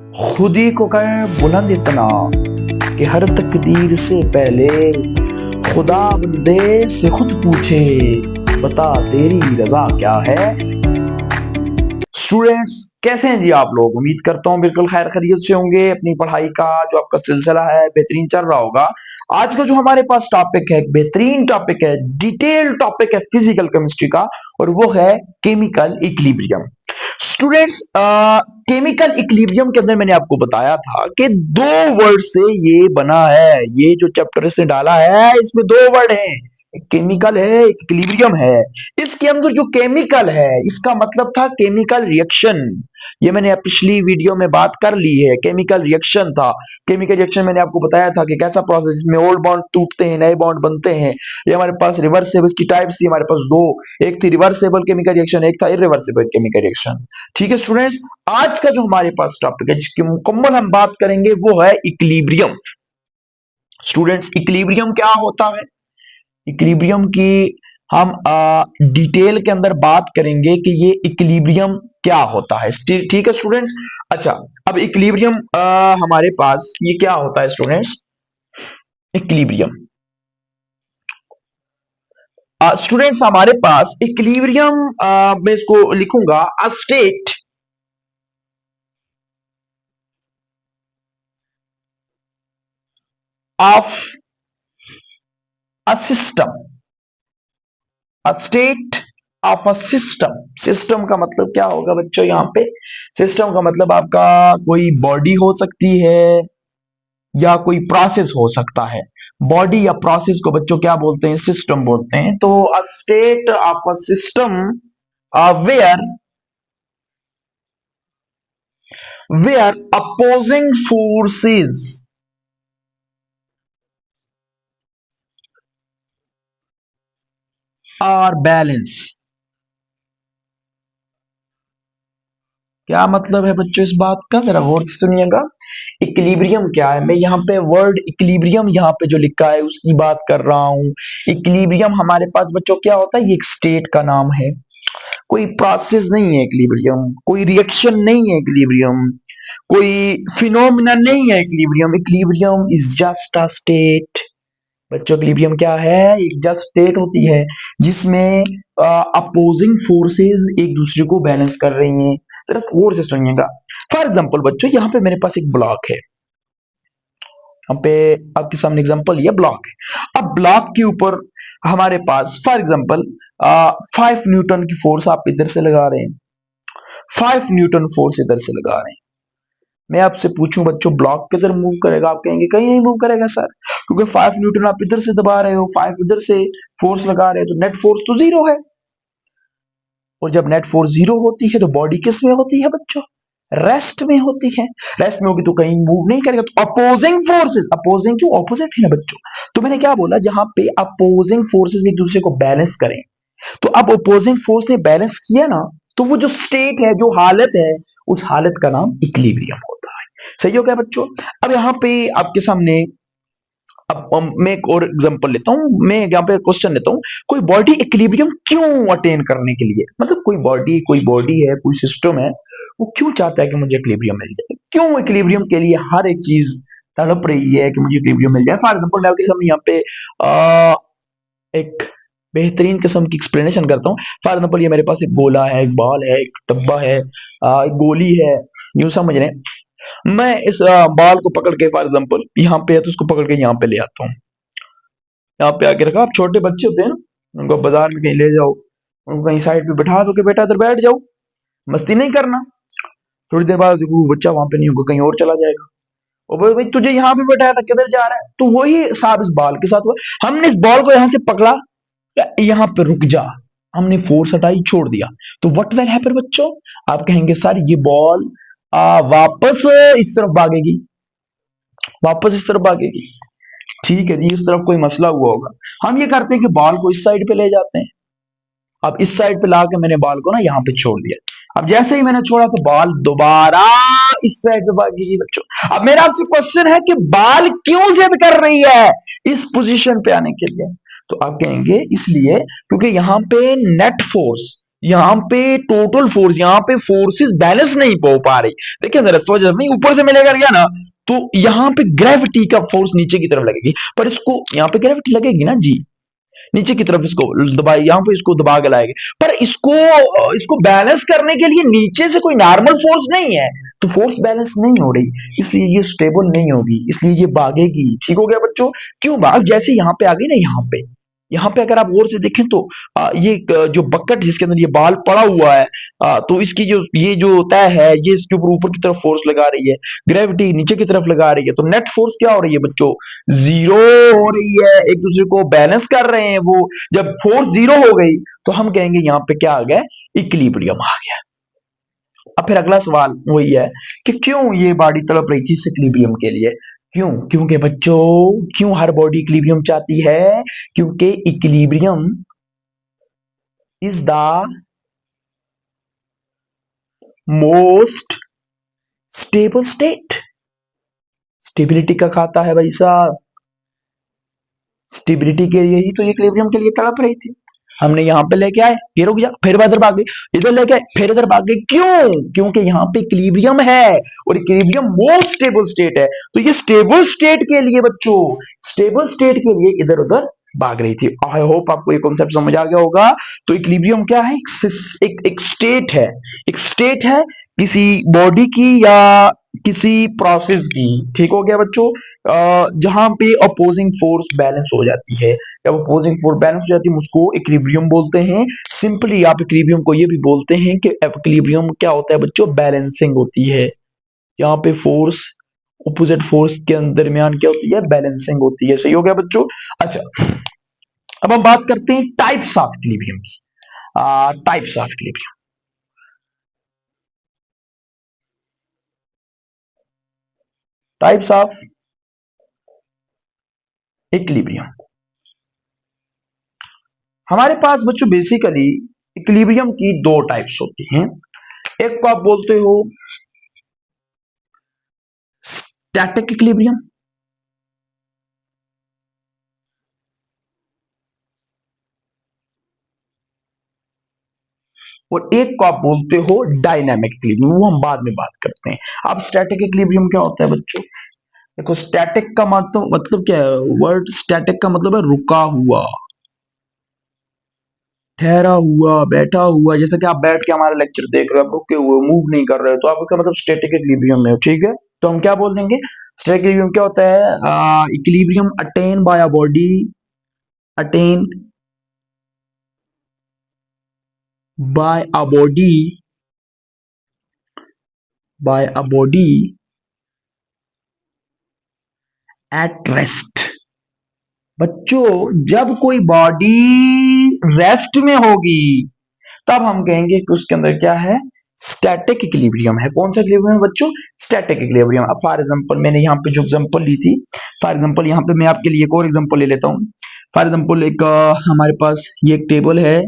खुद ही को कर बुलंद इतना कि हर तकदीर से पहले खुदा बंदे से खुद पूछे, बता तेरी रजा क्या है। स्टूडेंट्स, कैसे हैं जी आप लोग? उम्मीद करता हूँ बिल्कुल खैर खैरियत से होंगे। अपनी पढ़ाई का जो आपका सिलसिला है बेहतरीन चल रहा होगा। आज का जो हमारे पास टॉपिक है, एक बेहतरीन टॉपिक है, डिटेल टॉपिक है फिजिकल केमिस्ट्री का, और वो है chemical equilibrium. Students, chemical equilibrium के अंदर मैंने आपको बताया था कि दो वर्ड से ये बना है। ये जो चैप्टर इसने डाला है इसमें दो वर्ड हैं, एक केमिकल है, एक इक्विलिब्रियम है। इसके अंदर जो केमिकल है इसका मतलब था केमिकल रिएक्शन। ये मैंने पिछली वीडियो में बात कर ली है, केमिकल रिएक्शन था। केमिकल रिएक्शन मैंने आपको बताया था कि कैसा प्रोसेस, जिसमें ओल्ड बॉन्ड टूटते हैं, नए बॉन्ड बनते हैं। ये हमारे पास रिवर्सेबल की टाइप थी, हमारे पास दो, एक थी रिवर्सेबल केमिकल रिएक्शन, एक था इरिवर्सेबल केमिकल रिएक्शन। ठीक है स्टूडेंट्स, आज का जो हमारे पास टॉपिक है जिसकी मुकम्मल हम बात करेंगे वो है इक्विलिब्रियम। स्टूडेंट्स, इक्विलिब्रियम क्या होता है? इक्विलिब्रियम की हम डिटेल के अंदर बात करेंगे कि ये इक्विलिब्रियम क्या होता है। ठीक है स्टूडेंट्स। अच्छा, अब इक्विलिब्रियम हमारे पास ये क्या होता है स्टूडेंट्स? इक्विलिब्रियम स्टूडेंट्स हमारे पास इक्विलिब्रियम, मैं इसको लिखूंगा अ state of a system. A state of a system. System का मतलब क्या होगा बच्चों? यहाँ पे सिस्टम का मतलब आपका कोई बॉडी हो सकती है या कोई प्रोसेस हो सकता है। बॉडी या प्रोसेस को बच्चों क्या बोलते हैं? सिस्टम बोलते हैं। तो a state of a system where where opposing forces are balance. क्या मतलब है बच्चों इस बात का? जरा गौर से सुनिएगा। इक्विलिब्रियम क्या है? मैं यहाँ पे वर्ड इक्विलिब्रियम यहाँ पे जो लिखा है उसकी बात कर रहा हूँ। इक्विलिब्रियम हमारे पास बच्चों क्या होता है? ये एक स्टेट का नाम है, कोई प्रोसेस नहीं है इक्विलिब्रियम, कोई रिएक्शन नहीं है इक्विलिब्रियम, कोई फिनोमिना नहीं है equilibrium. Equilibrium is just a state. बच्चों, इक्विलिब्रियम क्या है? एक जस्ट स्टेट होती है जिसमें अपोजिंग फोर्सेस एक दूसरे को बैलेंस कर रही हैं। जरा गौर से सुनिएगा। फॉर एग्जांपल बच्चों, यहाँ पे मेरे पास एक ब्लॉक है, यहाँ पे आपके सामने एग्जांपल ये ब्लॉक है। अब ब्लॉक के ऊपर हमारे पास फॉर एग्जांपल 5 न्यूटन की फोर्स आप इधर से लगा रहे हैं, 5 न्यूटन फोर्स इधर से लगा रहे हैं। मैं आपसे पूछूं बच्चों, ब्लॉक किधर मूव करेगा? आप कहेंगे कहीं नहीं मूव करेगा सर, क्योंकि 5 न्यूटन आप इधर से दबा रहे हो, 5 इधर से फोर्स लगा रहे हो, तो नेट फोर्स तो जीरो है। और जब नेट फोर्स जीरो होती है तो बॉडी किस में होती है बच्चों? रेस्ट में होती है। रेस्ट में होगी तो कहीं मूव नहीं करेगा। तो अपोजिंग फोर्सेस, अपोजिंग क्यों? ऑपोजिट है बच्चों। तो मैंने क्या बोला? जहां पे अपोजिंग फोर्सेस एक दूसरे को बैलेंस करें, तो अब अपोजिंग फोर्स ने बैलेंस किया ना, तो वो जो स्टेट है, जो हालत है, उस हालत का नाम इक्विलिब्रियम होता है। सही हो गया बच्चों? अब यहाँ पे आपके सामने अब मैं एक और एग्जांपल लेता हूँ। मैं यहाँ पे क्वेश्चन लेता हूँ, कोई बॉडी इक्विलिब्रियम क्यों अटेन करने के लिए, मतलब कोई बॉडी है, कोई सिस्टम है, वो क्यों चाहता है कि मुझे इक्विलिब्रियम मिल जाए? क्यों इक्विलिब्रियम के लिए हर एक चीज तड़प रही है कि मुझे इक्विलिब्रियम मिल जाए? फॉर एग्जांपल मैं आपके सामने यहाँ पे एक बेहतरीन किस्म की एक्सप्लेनेशन करता हूँ। फॉर एग्जांपल ये मेरे पास एक गोला है, एक बॉल है, एक डब्बा है, एक गोली है, यूं समझ रहे हैं। मैं इस बॉल को पकड़ के फॉर एग्जांपल यहाँ पे है तो उसको पकड़ के यहाँ पे ले आता हूँ, यहाँ पे आके रखा। आप छोटे बच्चे होते हैं ना, उनको बाजार में कहीं ले जाओ, उनको कहीं साइड पे बैठा दो कि बेटा इधर बैठ जाओ, मस्ती नहीं करना। थोड़ी देर बाद देखो वो बच्चा वहां पे नहीं होगा, कहीं और चला जाएगा। और भाई भाई तुझे यहाँ पे बैठाया था, किधर जा रहा है? तो वही हिसाब इस बॉल के साथ हुआ। हमने इस बॉल को यहाँ से पकड़ा, यहाँ पे रुक जा, हमने फोर्स हटाई, छोड़ दिया, तो व्हाट विल हैपन बच्चों? आप कहेंगे सर ये बॉल वापस इस तरफ भागेगी, वापस इस तरफ भागेगी। ठीक है जी, इस तरफ कोई मसला हुआ होगा। हम ये करते हैं कि बॉल को इस साइड पे ले जाते हैं। अब इस साइड पे लाके मैंने बॉल को ना यहाँ पे छोड़ दिया। अब जैसे ही मैंने छोड़ा तो बॉल दोबारा इस साइड पे भागेगी बच्चों। अब मेरा आपसे क्वेश्चन है कि बॉल क्यों जिद कर रही है इस पोजीशन पे आने के लिए? तो आप कहेंगे इसलिए क्योंकि यहाँ पे नेट फोर्स यहाँ पे टोटल फोर्स, यहाँ पे फोर्सेस बैलेंस नहीं हो पा रही। देखिए जरा, तो जब मैं ऊपर से मैं लेकर गया ना, तो यहाँ पे ग्रेविटी का फोर्स नीचे की तरफ लगेगी, पर इसको यहाँ पे ग्रेविटी लगेगी ना जी, नीचे की तरफ इसको दबाए, यहाँ पे इसको दबा के लाएंगे, पर इसको बैलेंस करने के लिए नीचे से कोई नॉर्मल फोर्स नहीं है, तो फोर्स बैलेंस नहीं हो रही, इसलिए ये स्टेबल नहीं होगी, इसलिए ये भागेगी। ठीक हो गया बच्चों? क्यों भाग, जैसे यहाँ पे आ गई ना, यहाँ पे अगर आप गौर से देखें तो ये जो बकेट जिसके अंदर ये बाल पड़ा हुआ है, तो इसकी जो ये जो तय है, ये इसके ऊपर ऊपर की तरफ फोर्स लगा रही है, ग्रेविटी नीचे की तरफ लगा रही है, तो नेट फोर्स क्या हो रही है बच्चों? जीरो हो रही है, एक दूसरे को बैलेंस कर रहे हैं वो। जब फोर्स जीरो हो गई तो हम कहेंगे यहाँ पे क्या आ गया? इक्विलिब्रियम आ गया। अब फिर अगला सवाल वही है कि क्यों ये बॉडी तड़प रही थी इक्विलिब्रियम के लिए? क्यों? क्योंकि बच्चों, क्यों हर बॉडी इक्विलिब्रियम चाहती है? क्योंकि equilibrium is the most stable state. Stability का खाता है भाई साहब, स्टेबिलिटी के लिए ही तो इक्विलिब्रियम के लिए तड़प रही थी। हमने यहाँ पे लेके आए, ये रुक जा, फिर इधर भाग गई, इधर लेके आए, फिर इधर भाग गई, क्यों? क्योंकि यहाँ पे इक्विलिब्रियम है, और इक्विलिब्रियम मोस्ट स्टेबल स्टेट है, तो ये स्टेबल स्टेट के लिए बच्चों, स्टेबल स्टेट के लिए इधर उधर भाग रही थी। आई होप आपको ये कॉन्सेप्ट समझ आ गया होगा। तो इक्विलिब्रियम क्या है? एक स्टेट है, एक स्टेट है किसी बॉडी की या किसी प्रोसेस की। ठीक हो गया बच्चों? जहां पे अपोजिंग फोर्स बैलेंस हो जाती है, जब अपोजिंग फोर्स बैलेंस हो जाती है उसको इक्विलिब्रियम बोलते हैं। सिंपली आप इक्विलिब्रियम को ये भी बोलते हैं कि इक्विलिब्रियम क्या होता है बच्चों? बैलेंसिंग होती है। यहाँ पे फोर्स, ऑपोजिट फोर्स के दरमियान क्या होती है? बैलेंसिंग होती है। सही हो गया बच्चों? अच्छा, अब हम बात करते हैं टाइप्स ऑफ इक्विलिब्रियम की। Types of equilibrium, types of equilibrium. हमारे पास बच्चों बेसिकली इक्विलिब्रियम की दो टाइप्स होती हैं। एक को आप बोलते हो स्टैटिक इक्विलिब्रियम, और एक को आप बोलते हो डायनामिक इक्विलिब्रियम, वो हम बाद में बात करते हैं। अब स्टैटिक इक्विलिब्रियम क्या होता है बच्चों? देखो, स्टैटिक का मतलब क्या है? वर्ड स्टैटिक का मतलब है रुका हुआ, ठहरा हुआ, बैठा हुआ। जैसे कि आप बैठ के हमारा लेक्चर देख रहे हो, आप रुके हुए, मूव नहीं कर रहे हो, तो आपका मतलब स्टैटिक इक्विलिब्रियम है। ठीक है, तो हम क्या बोल देंगे? स्टैटिक इक्विलिब्रियम क्या होता है? Equilibrium attain by a body, attain by a body, by a body at rest. बच्चों, जब कोई बॉडी रेस्ट में होगी तब हम कहेंगे कि उसके अंदर क्या है? स्टैटिक इक्विलिब्रियम है। कौन सा इक्विलिब्रियम है बच्चों? Static equilibrium. अब फॉर एग्जांपल मैंने यहाँ पे जो एग्जांपल ली थी, फॉर एग्जांपल यहाँ पे मैं आपके लिए एक और एग्जांपल ले लेता हूँ। फॉर एग्जांपल एक हमारे पास ये एक टेबल है,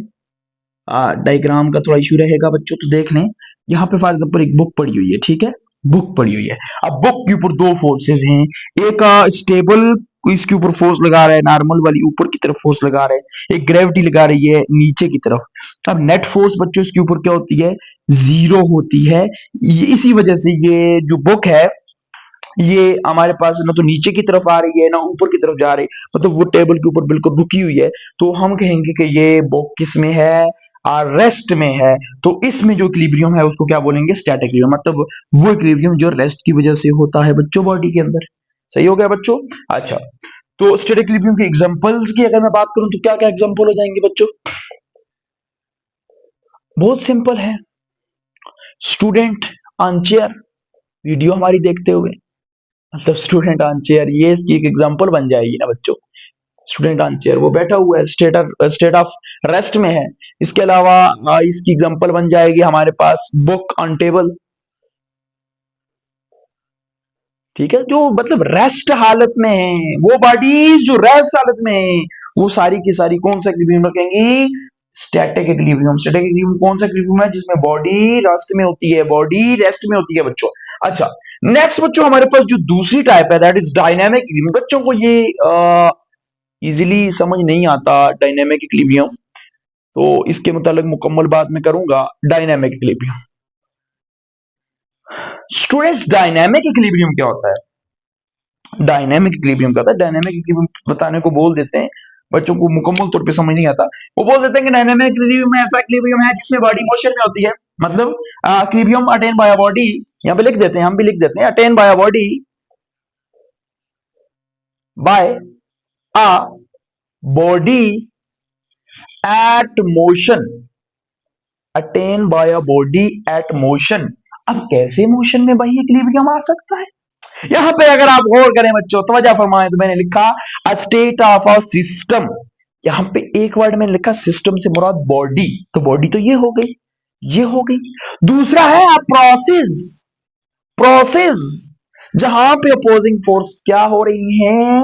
डायग्राम का थोड़ा इशू रहेगा बच्चों, तो देख लें। यहाँ पे फॉर एग्जांपल एक बुक पड़ी हुई है, ठीक है, बुक पड़ी हुई है। अब बुक के ऊपर दो फोर्सेस हैं, एक स्टेबल इसके ऊपर फोर्स लगा रहा है, नॉर्मल वाली ऊपर की तरफ फोर्स लगा रहा है, एक ग्रेविटी लगा रही है नीचे की तरफ। अब नेट फोर्स बच्चों इसके ऊपर क्या होती है? जीरो होती है। इसी वजह से ये जो बुक है, ये हमारे पास ना तो नीचे की तरफ आ रही है ना ऊपर की तरफ जा रही है, मतलब वो टेबल के ऊपर बिल्कुल रुकी हुई है। तो हम कहेंगे कि ये बुक किस में है? रेस्ट में है। तो इसमें जो इक्विलिब्रियम है उसको क्या बोलेंगे? Static equilibrium. मतलब वो इक्विलिब्रियम जो रेस्ट की वजह से होता है बच्चों बॉडी के अंदर। सही हो गया बच्चों? अच्छा, तो स्टैटिक इक्विलिब्रियम के एग्जांपल्स की अगर मैं बात करूं तो क्या क्या एग्जांपल हो जाएंगे बच्चों? बहुत सिंपल है। स्टूडेंट ऑन चेयर, वीडियो हमारी देखते हुए, मतलब स्टूडेंट ऑन चेयर, ये इसकी एक एग्जांपल बन जाएगी ना बच्चों। स्टूडेंट ऑन चेयर, वो बैठा हुआ है, स्टेट ऑफ रेस्ट में है। इसके अलावा इसकी एग्जांपल बन जाएगी हमारे पास बुक ऑन टेबल। ठीक है, जो मतलब रेस्ट हालत में है, वो बॉडीज जो रेस्ट हालत में है, वो सारी की सारी कौन सा इक्विलिब्रियम रखेंगी? Static equilibrium. स्टैटिक इक्विलिब्रियम कौन सा इक्विलिब्रियम है? जिसमें बॉडी रेस्ट में होती है, बॉडी रेस्ट में होती है बच्चों। अच्छा, नेक्स्ट बच्चों हमारे पास जो दूसरी टाइप है, दैट इज डायनामिक इक्विलिब्रियम। बच्चों को ये इजीली समझ नहीं आता डायनेमिक इक्विलिब्रियम। तो इसके मुतालिक मुकम्मल बात मैं करूंगा dynamic equilibrium. Students, dynamic equilibrium क्या होता है? डायनेमिक इक्विलिब्रियम क्या होता है? डायनेमिक इक्विलिब्रियम बताने को बोल देते हैं, बच्चों को मुकम्मल तौर पे समझ नहीं आता। वो बोल देते हैं कि डायनेमिक इक्विलिब्रियम में ऐसा इक्विलिब्रियम है जिसमें बॉडी मोशन में होती है। मतलब equilibrium attain by a body, यहाँ पे लिख देते हैं, हम भी लिख देते हैं, attain by a body by a body eight motion, attain by a body eight motion. अब कैसे मोशन में भाई इक्विलिब्रियम आ सकता है? यहां पे अगर आप गौर करें बच्चों, तवज्जो फरमाएं, तो मैंने लिखा अ स्टेट ऑफ अ सिस्टम। यहां पे एक वर्ड मैंने लिखा सिस्टम से मुराद बॉडी, तो बॉडी तो ये हो गई, ये हो गई। दूसरा है अ प्रोसेस, प्रोसेस जहां पे अपोजिंग फोर्स क्या हो रही है,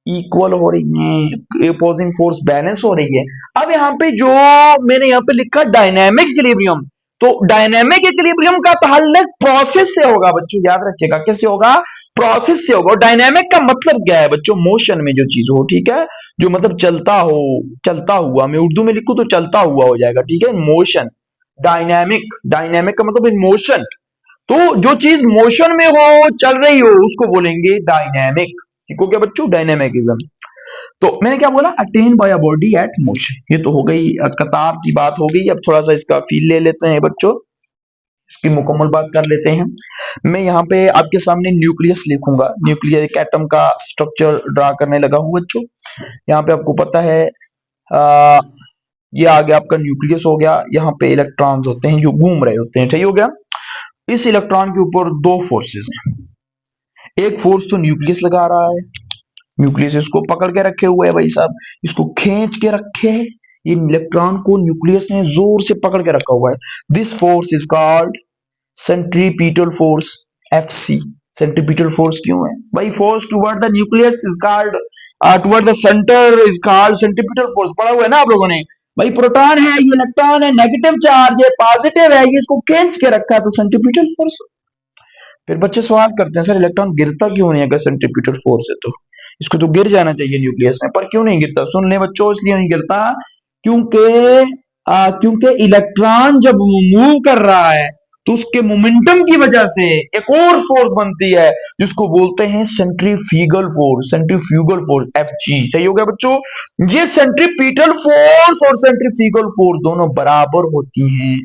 इक्वल हो रही है, अपोजिंग फोर्स बैलेंस हो रही है। अब यहाँ पे जो मैंने यहाँ पे लिखा डायनेमिक इक्विलिब्रियम, तो डायनेमिक इक्विलिब्रियम का ताल्लुक प्रोसेस से होगा बच्चों, याद रखिएगा, किससे होगा? प्रोसेस से होगा। डायनेमिक का मतलब क्या है बच्चों? मोशन में जो चीज हो, ठीक है, जो मतलब चलता हो, चलता हुआ, मैं उर्दू में लिखूं तो चलता हुआ हो जाएगा, ठीक है, मोशन। डायनेमिक, डायनेमिक का मतलब इन मोशन, तो जो चीज मोशन में हो, चल रही हो, उसको बोलेंगे डायनेमिक। ठीक हो गया बच्चों, डायनेमिक एकदम। तो मैंने क्या बोला? Attain by a body eight motion. ये तो हो गई कतार की बात हो गई। अब थोड़ा सा इसका फील ले लेते हैं बच्चों, इसकी मुकम्मल बात कर लेते हैं। मैं यहाँ पे आपके सामने न्यूक्लियस लिखूंगा, न्यूक्लियस एक एटम का स्ट्रक्चर ड्रा करने लगा हूं बच्चों। यहाँ पे आपको पता है आ, ये आ गया आपका न्यूक्लियस हो गया। यहाँ पे इलेक्ट्रॉन्स होते हैं जो घूम रहे होते हैं, ठीक हो गया। इस इलेक्ट्रॉन के ऊपर दो फोर्सेस हैं। एक फोर्स तो न्यूक्लियस लगा रहा है, न्यूक्लियस इसको पकड़ के रखे हुए है भाई साहब, इसको खींच के रखे है। ये इलेक्ट्रॉन को न्यूक्लियस ने जोर से पकड़ के रखा हुआ है। This force is called centripetal force, FC. Centripetal force क्यों है भाई? Force toward the nucleus is called, toward the centre is called centripetal force. पढ़ा हुआ है ना आप लोगों ने? भाई प्रोटॉन है, ये इलेक्ट्रॉन है, नेगेटिव चार्ज है, पॉजिटिव है, ये इसको खींच के रखा है, तो सेंट्रीपिटल फोर्स। फिर बच्चे सवाल करते हैं, सर इलेक्ट्रॉन गिरता क्यों नहीं अगर सेंट्रीपिटल फोर्स है तो? इसको तो गिर जाना चाहिए न्यूक्लियस में, पर क्यों नहीं गिरता? सुन ले बच्चों, इसलिए नहीं गिरता क्योंकि क्योंकि इलेक्ट्रॉन जब मूव कर रहा है तो उसके मोमेंटम की वजह से एक और फोर्स बनती है जिसको बोलते हैं centrifugal force, centrifugal force, F G. सही हो गया बच्चों? ये सेंट्रीपिटल फोर्स और सेंट्रीफ्यूगल फोर्स दोनों बराबर होती हैं।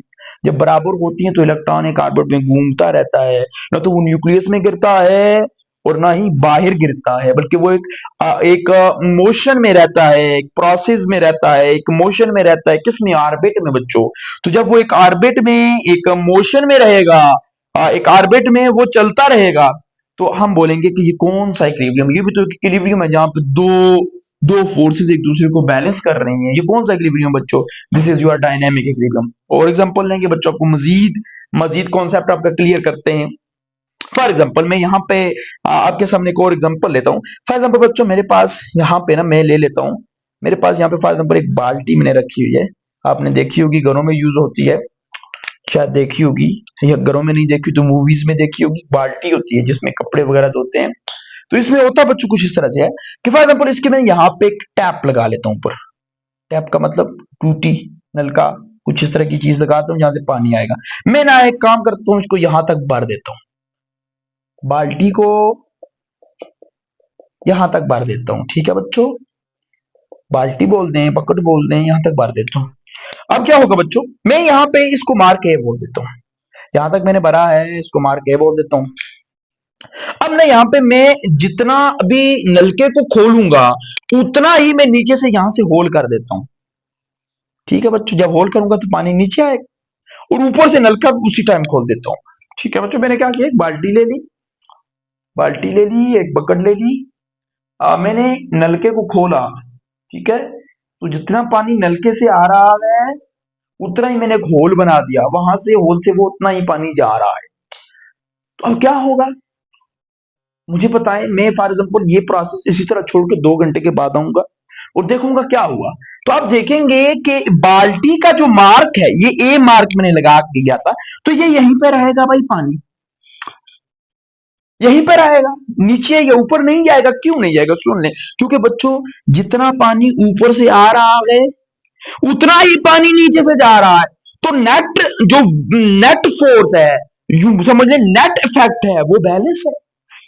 जब बराबर होती हैं तो इलेक्ट्रॉन एक ऑर्बिट में घूमता रहता है, ना तो वो न्यूक्लियस में गिरता है और ना ही बाहर गिरता है, बल्कि वो एक मोशन में रहता है, एक प्रोसेस में रहता है, एक मोशन में रहता है। किसमें? ऑर्बिट में बच्चों। तो जब वो एक ऑर्बिट में, एक मोशन में रहेगा, एक ऑर्बिट में वो चलता रहेगा, तो हम बोलेंगे कि ये कौन सा इक्विलिब्रियम? ये भी तो इक्विलिब्रियम है जहां पे दो दो फोर्सेस एक दूसरे को बैलेंस कर रही हैं। ये कौन सा इक्विलिब्रियम बच्चों? This is your dynamic equilibrium. और एग्जांपल लेंगे बच्चों, आपको मजीद मजीद कॉन्सेप्ट आपका क्लियर करते हैं। फॉर एग्जाम्पल मैं यहाँ पे आपके सामने एक और एग्जाम्पल लेता हूँ। फॉर एग्जाम्पल बच्चों, मेरे पास यहाँ पे ना, मैं ले लेता हूँ, मेरे पास यहाँ पे फॉर एग्जाम्पल एक बाल्टी मैंने रखी हुई है। आपने देखी होगी, घरों में यूज होती है, शायद देखी होगी, या घरों में नहीं देखी तो मूवीज में देखी होगी। बाल्टी होती है जिसमें कपड़े वगैरह धोते हैं। तो इसमें होता बच्चों कुछ इस तरह से है कि फॉर एग्जाम्पल इसके मैं यहाँ पे एक टैप लगा लेता हूँ ऊपर। टैप का मतलब टूटी, नलका, कुछ इस तरह की चीज लगाता हूँ जहां से पानी आएगा। मैं ना एक काम करता हूँ, इसको यहां तक भर देता हूँ, बाल्टी को यहां तक भर देता हूं। ठीक है बच्चों, बाल्टी बोल दें, बकेट बोल दें, यहां तक भर देता हूं। अब क्या होगा बच्चों? मैं यहां पे इसको मार के बोल देता हूं, जहां तक मैंने भरा है इसको मार के बोल देता हूं। अब ना यहाँ पे मैं जितना अभी नलके को खोलूंगा उतना ही मैं नीचे से यहां से होल कर देता हूं। ठीक है बच्चों, जब होल करूंगा तो पानी नीचे आएगा, और ऊपर से नलका उसी टाइम खोल देता हूं। ठीक है बच्चों, मैंने क्या किया, एक बाल्टी ले ली, बाल्टी ले ली, एक बकेट ले ली, मैंने नलके को खोला। ठीक है, तो जितना पानी नलके से आ रहा है उतना ही मैंने एक होल बना दिया, वहां से होल से वो उतना ही पानी जा रहा है। तो अब क्या होगा मुझे बताएं। मैं फॉर एग्जाम्पल ये प्रोसेस इसी तरह छोड़ के 2 घंटे के बाद आऊंगा और देखूंगा क्या हुआ। तो आप देखेंगे कि बाल्टी का जो मार्क है, ये ए मार्क मैंने लगा के गया था, तो ये यहीं पे रहेगा भाई, पानी यहीं पर आएगा, नीचे या ऊपर नहीं जाएगा। क्यों नहीं जाएगा? सुन ले, क्योंकि बच्चों जितना पानी ऊपर से आ रहा है उतना ही पानी नीचे से जा रहा है। तो नेट जो नेट फोर्स है, यू समझ लें नेट इफेक्ट है, वो बैलेंस है।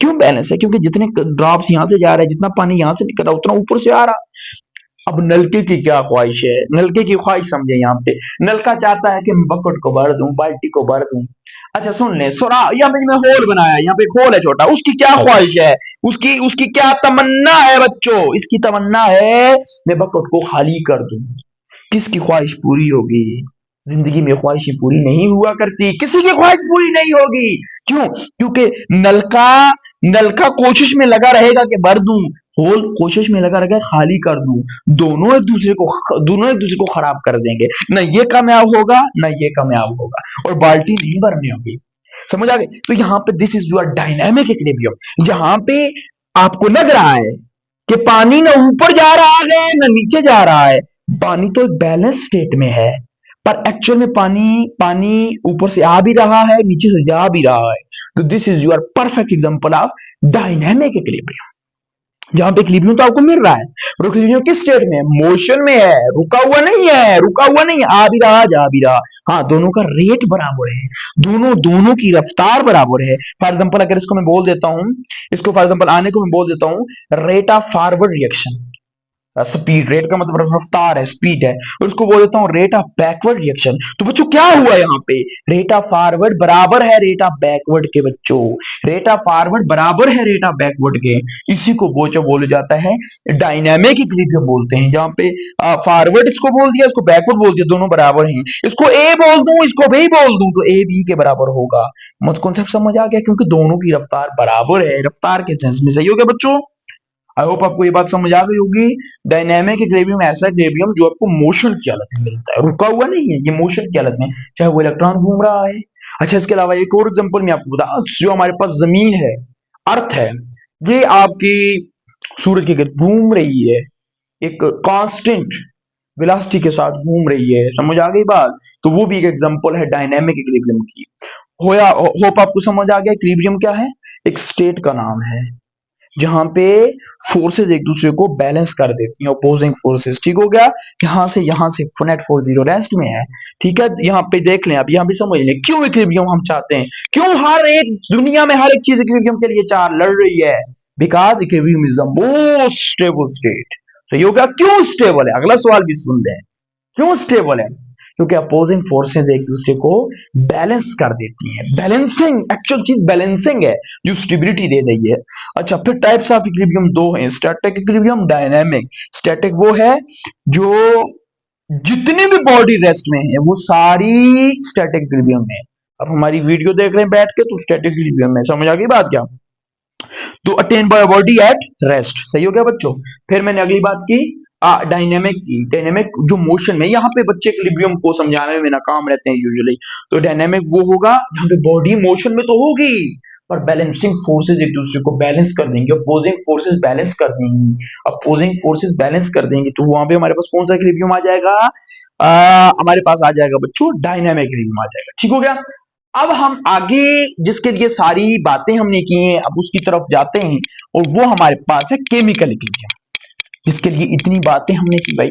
क्यों बैलेंस है? क्योंकि जितने ड्रॉप्स यहां से जा रहे हैं, जितना पानी यहां से निकल रहा है, उतना ऊपर से आ रहा है। अब नलके की क्या ख्वाहिश है? नलके की ख्वाहिश समझे यहाँ पे। नलका चाहता है कि मैं बकेट को भर दूं, बाल्टी को भर दूं। अच्छा सुन ले, सुरा यहाँ पे मैं होल बनाया, यहाँ पे एक होल है छोटा, उसकी क्या ख्वाहिश है? उसकी उसकी क्या तमन्ना है बच्चों? इसकी तमन्ना है मैं बकेट को खाली कर दूं। किसकी ख्वाहिश पूरी होगी? जिंदगी में ख्वाहिशें पूरी नहीं हुआ करती, किसी की ख्वाहिश पूरी नहीं होगी। क्यों? क्योंकि नलका नलका कोशिश में लगा रहेगा कि भर दूं, होल कोशिश में लगा रहेगा खाली कर दूं। दोनों एक दूसरे को खराब कर देंगे। ना ये कामयाब होगा, ना ये कामयाब होगा, और बाल्टी नहीं भरनी होगी। समझ आ गई? तो यहाँ पे this is your dynamic equilibrium, जहां पे आपको लग रहा है कि पानी ना ऊपर जा रहा है ना नीचे जा रहा है, पानी तो एक बैलेंस स्टेट में है, पर एक्चुअल में पानी पानी ऊपर से आ भी रहा है, नीचे से जा भी रहा है। तो this is your perfect example of dynamic equilibrium, जहां पे इक्विलिब्रियम तो आपको मिल रहा है, और इक्विलिब्रियम किस स्टेट में है? मोशन में है, रुका हुआ नहीं है, रुका हुआ नहीं है, आ भी रहा जा भी रहा। हाँ, दोनों का रेट बराबर है, दोनों दोनों की रफ्तार बराबर है। फॉर एग्जाम्पल अगर इसको मैं बोल देता हूं, इसको फॉर एग्जाम्पल आने को मैं बोल देता हूं rate of forward reaction, speed, rate का मतलब रफ्तार है, स्पीड है, और उसको बोल देता हूं रेट ऑफ बैकवर्ड रिएक्शन। तो बच्चों क्या हुआ यहाँ पे? रेट ऑफ फॉरवर्ड बराबर है रेट ऑफ बैकवर्ड के। बच्चों रेट ऑफ फॉरवर्ड बराबर है रेट ऑफ बैकवर्ड के। इसी को बोचो बोला जाता है डायनामिक इक्विलिब्रियम बोलते हैं, जहां पे फॉरवर्ड इसको बोल दिया, इसको बैकवर्ड बोल दिया, दोनों बराबर हैं। इसको ए बोल दूं, इसको बी बोल दूं, तो ए बी के बराबर होगा। मत कॉन्सेप्ट समझ आ गया? क्योंकि दोनों की रफ्तार बराबर है, रफ्तार के सेंस में। सही हो गया बच्चों? आई होप आपको ये बात समझ आ गई होगी। डायनेमिक इक्विलिब्रियम ऐसा इक्विलिब्रियम जो आपको मोशन की हालत में मिलता है, रुका हुआ नहीं है, ये मोशन की हालत में, चाहे वो इलेक्ट्रॉन घूम रहा है। अच्छा, इसके अलावा एक और एग्जांपल मैं आपको बता, जो हमारे पास जमीन है, अर्थ है, ये आपकी सूरज के गिर्द घूम रही है, एक कांस्टेंट वेलोसिटी के साथ घूम रही है। समझ आ गई बात? तो वो भी एक एग्जांपल है डायनेमिक इक्विलिब्रियम की। होया होप आपको समझ आ गया इक्विलिब्रियम क्या है? एक स्टेट का नाम है, जहां पे फोर्सेस एक दूसरे को बैलेंस कर देती हैं, अपोजिंग फोर्सेस। ठीक हो गया? यहाँ से नेट फोर्स जीरो रेस्ट में है। ठीक है, यहाँ पे देख लें, अब यहाँ भी समझ लें क्यों इक्विलिब्रियम हम चाहते हैं, क्यों हर एक दुनिया में हर एक चीज इक्विलिब्रियम के लिए चार लड़ रही है। Because equilibrium is the most stable state. सही हो गया? क्यों स्टेबल है? अगला सवाल भी सुन लें, क्यों स्टेबल है? क्योंकि अपोजिंग फोर्सेस एक दूसरे को बैलेंस कर देती हैं। बैलेंसिंग, एक्चुअल चीज बैलेंसिंग है जो स्टेबिलिटी दे रही है। अच्छा, फिर टाइप्स ऑफ इक्विलिब्रियम दो हैं, स्टैटिक इक्विलिब्रियम, डायनामिक। स्टैटिक वो है जो जितनी भी बॉडी रेस्ट में है वो सारी स्टैटिक इक्विलिब्रियम में है। अब हमारी वीडियो देख रहे हैं बैठ के, तो स्टैटिक इक्विलिब्रियम में। समझ आ गई बात क्या? तो attain by body at rest. सही हो गया बच्चों? फिर मैंने अगली बात की डायनेमिक की। डायनेमिक जो मोशन में, यहाँ पे बच्चे इक्विलिब्रियम को समझाने में नाकाम रहते हैं यूजुअली। तो डायनेमिक वो होगा यहाँ पे बॉडी मोशन में तो होगी, पर बैलेंसिंग फोर्सेस एक दूसरे को बैलेंस कर देंगे, अपोजिंग फोर्सेस बैलेंस कर देंगी, अपोजिंग फोर्सेस बैलेंस कर देंगी। तो वहां पे हमारे पास कौन सा इक्विलिब्रियम आ जाएगा? हमारे पास आ जाएगा बच्चों डायनेमिक इक्विलिब्रियम आ जाएगा। ठीक हो गया? अब हम आगे जिसके लिए सारी बातें हमने की हैं, अब उसकी तरफ जाते हैं, और वो हमारे पास है केमिकल इक्विलिब्रियम, जिसके लिए इतनी बातें हमने की भाई,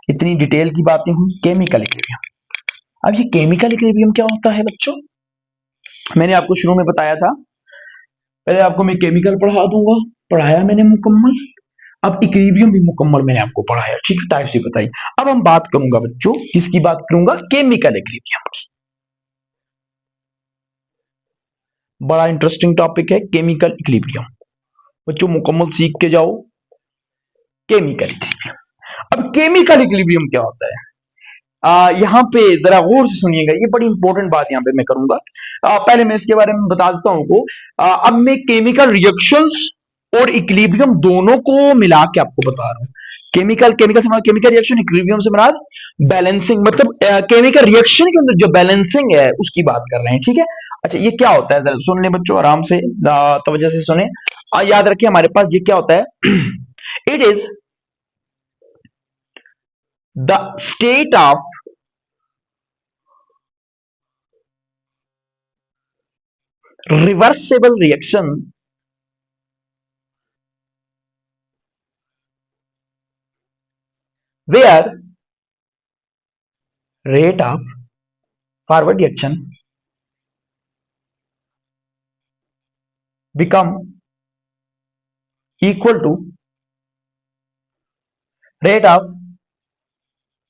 इतनी डिटेल की बातें हुई। केमिकल इक्विलिब्रियम, अब ये केमिकल इक्विलिब्रियम क्या होता है बच्चों? मैंने आपको शुरू में बताया था, पहले आपको मैं केमिकल पढ़ा दूंगा, पढ़ाया मैंने मुकम्मल। अब इक्विलिब्रियम भी मुकम्मल मैंने आपको पढ़ाया, ठीक टाइप से बताई। अब हम बात करूंगा बच्चों, किसकी बात करूंगा? केमिकल इक्विलिब्रियम की। बड़ा इंटरेस्टिंग टॉपिक है केमिकल इक्विलिब्रियम, बच्चों मुकम्मल सीख के जाओ केमिकल इक्विलिब्रियम। अब केमिकल इक्विलिब्रियम क्या होता है? यहाँ पे जरा गौर से सुनिएगा, ये बड़ी इंपॉर्टेंट बात यहाँ पे मैं करूंगा। पहले मैं इसके बारे में बता देता हूँ को। अब मैं केमिकल रिएक्शंस और इक्विलिब्रियम दोनों को मिला के आपको बता रहा हूँ। केमिकल केमिकल से केमिकल रिएक्शन, इक्विलिब्रियम से मुराद बैलेंसिंग, मतलब केमिकल रिएक्शन के अंदर जो बैलेंसिंग है उसकी बात कर रहे हैं। ठीक है? अच्छा, ये क्या होता है जरा सुन ले बच्चों, आराम से तवज्जो से सुने। याद रखिए हमारे पास ये क्या होता है? It is the state of reversible reaction where rate of forward reaction become equal to rate of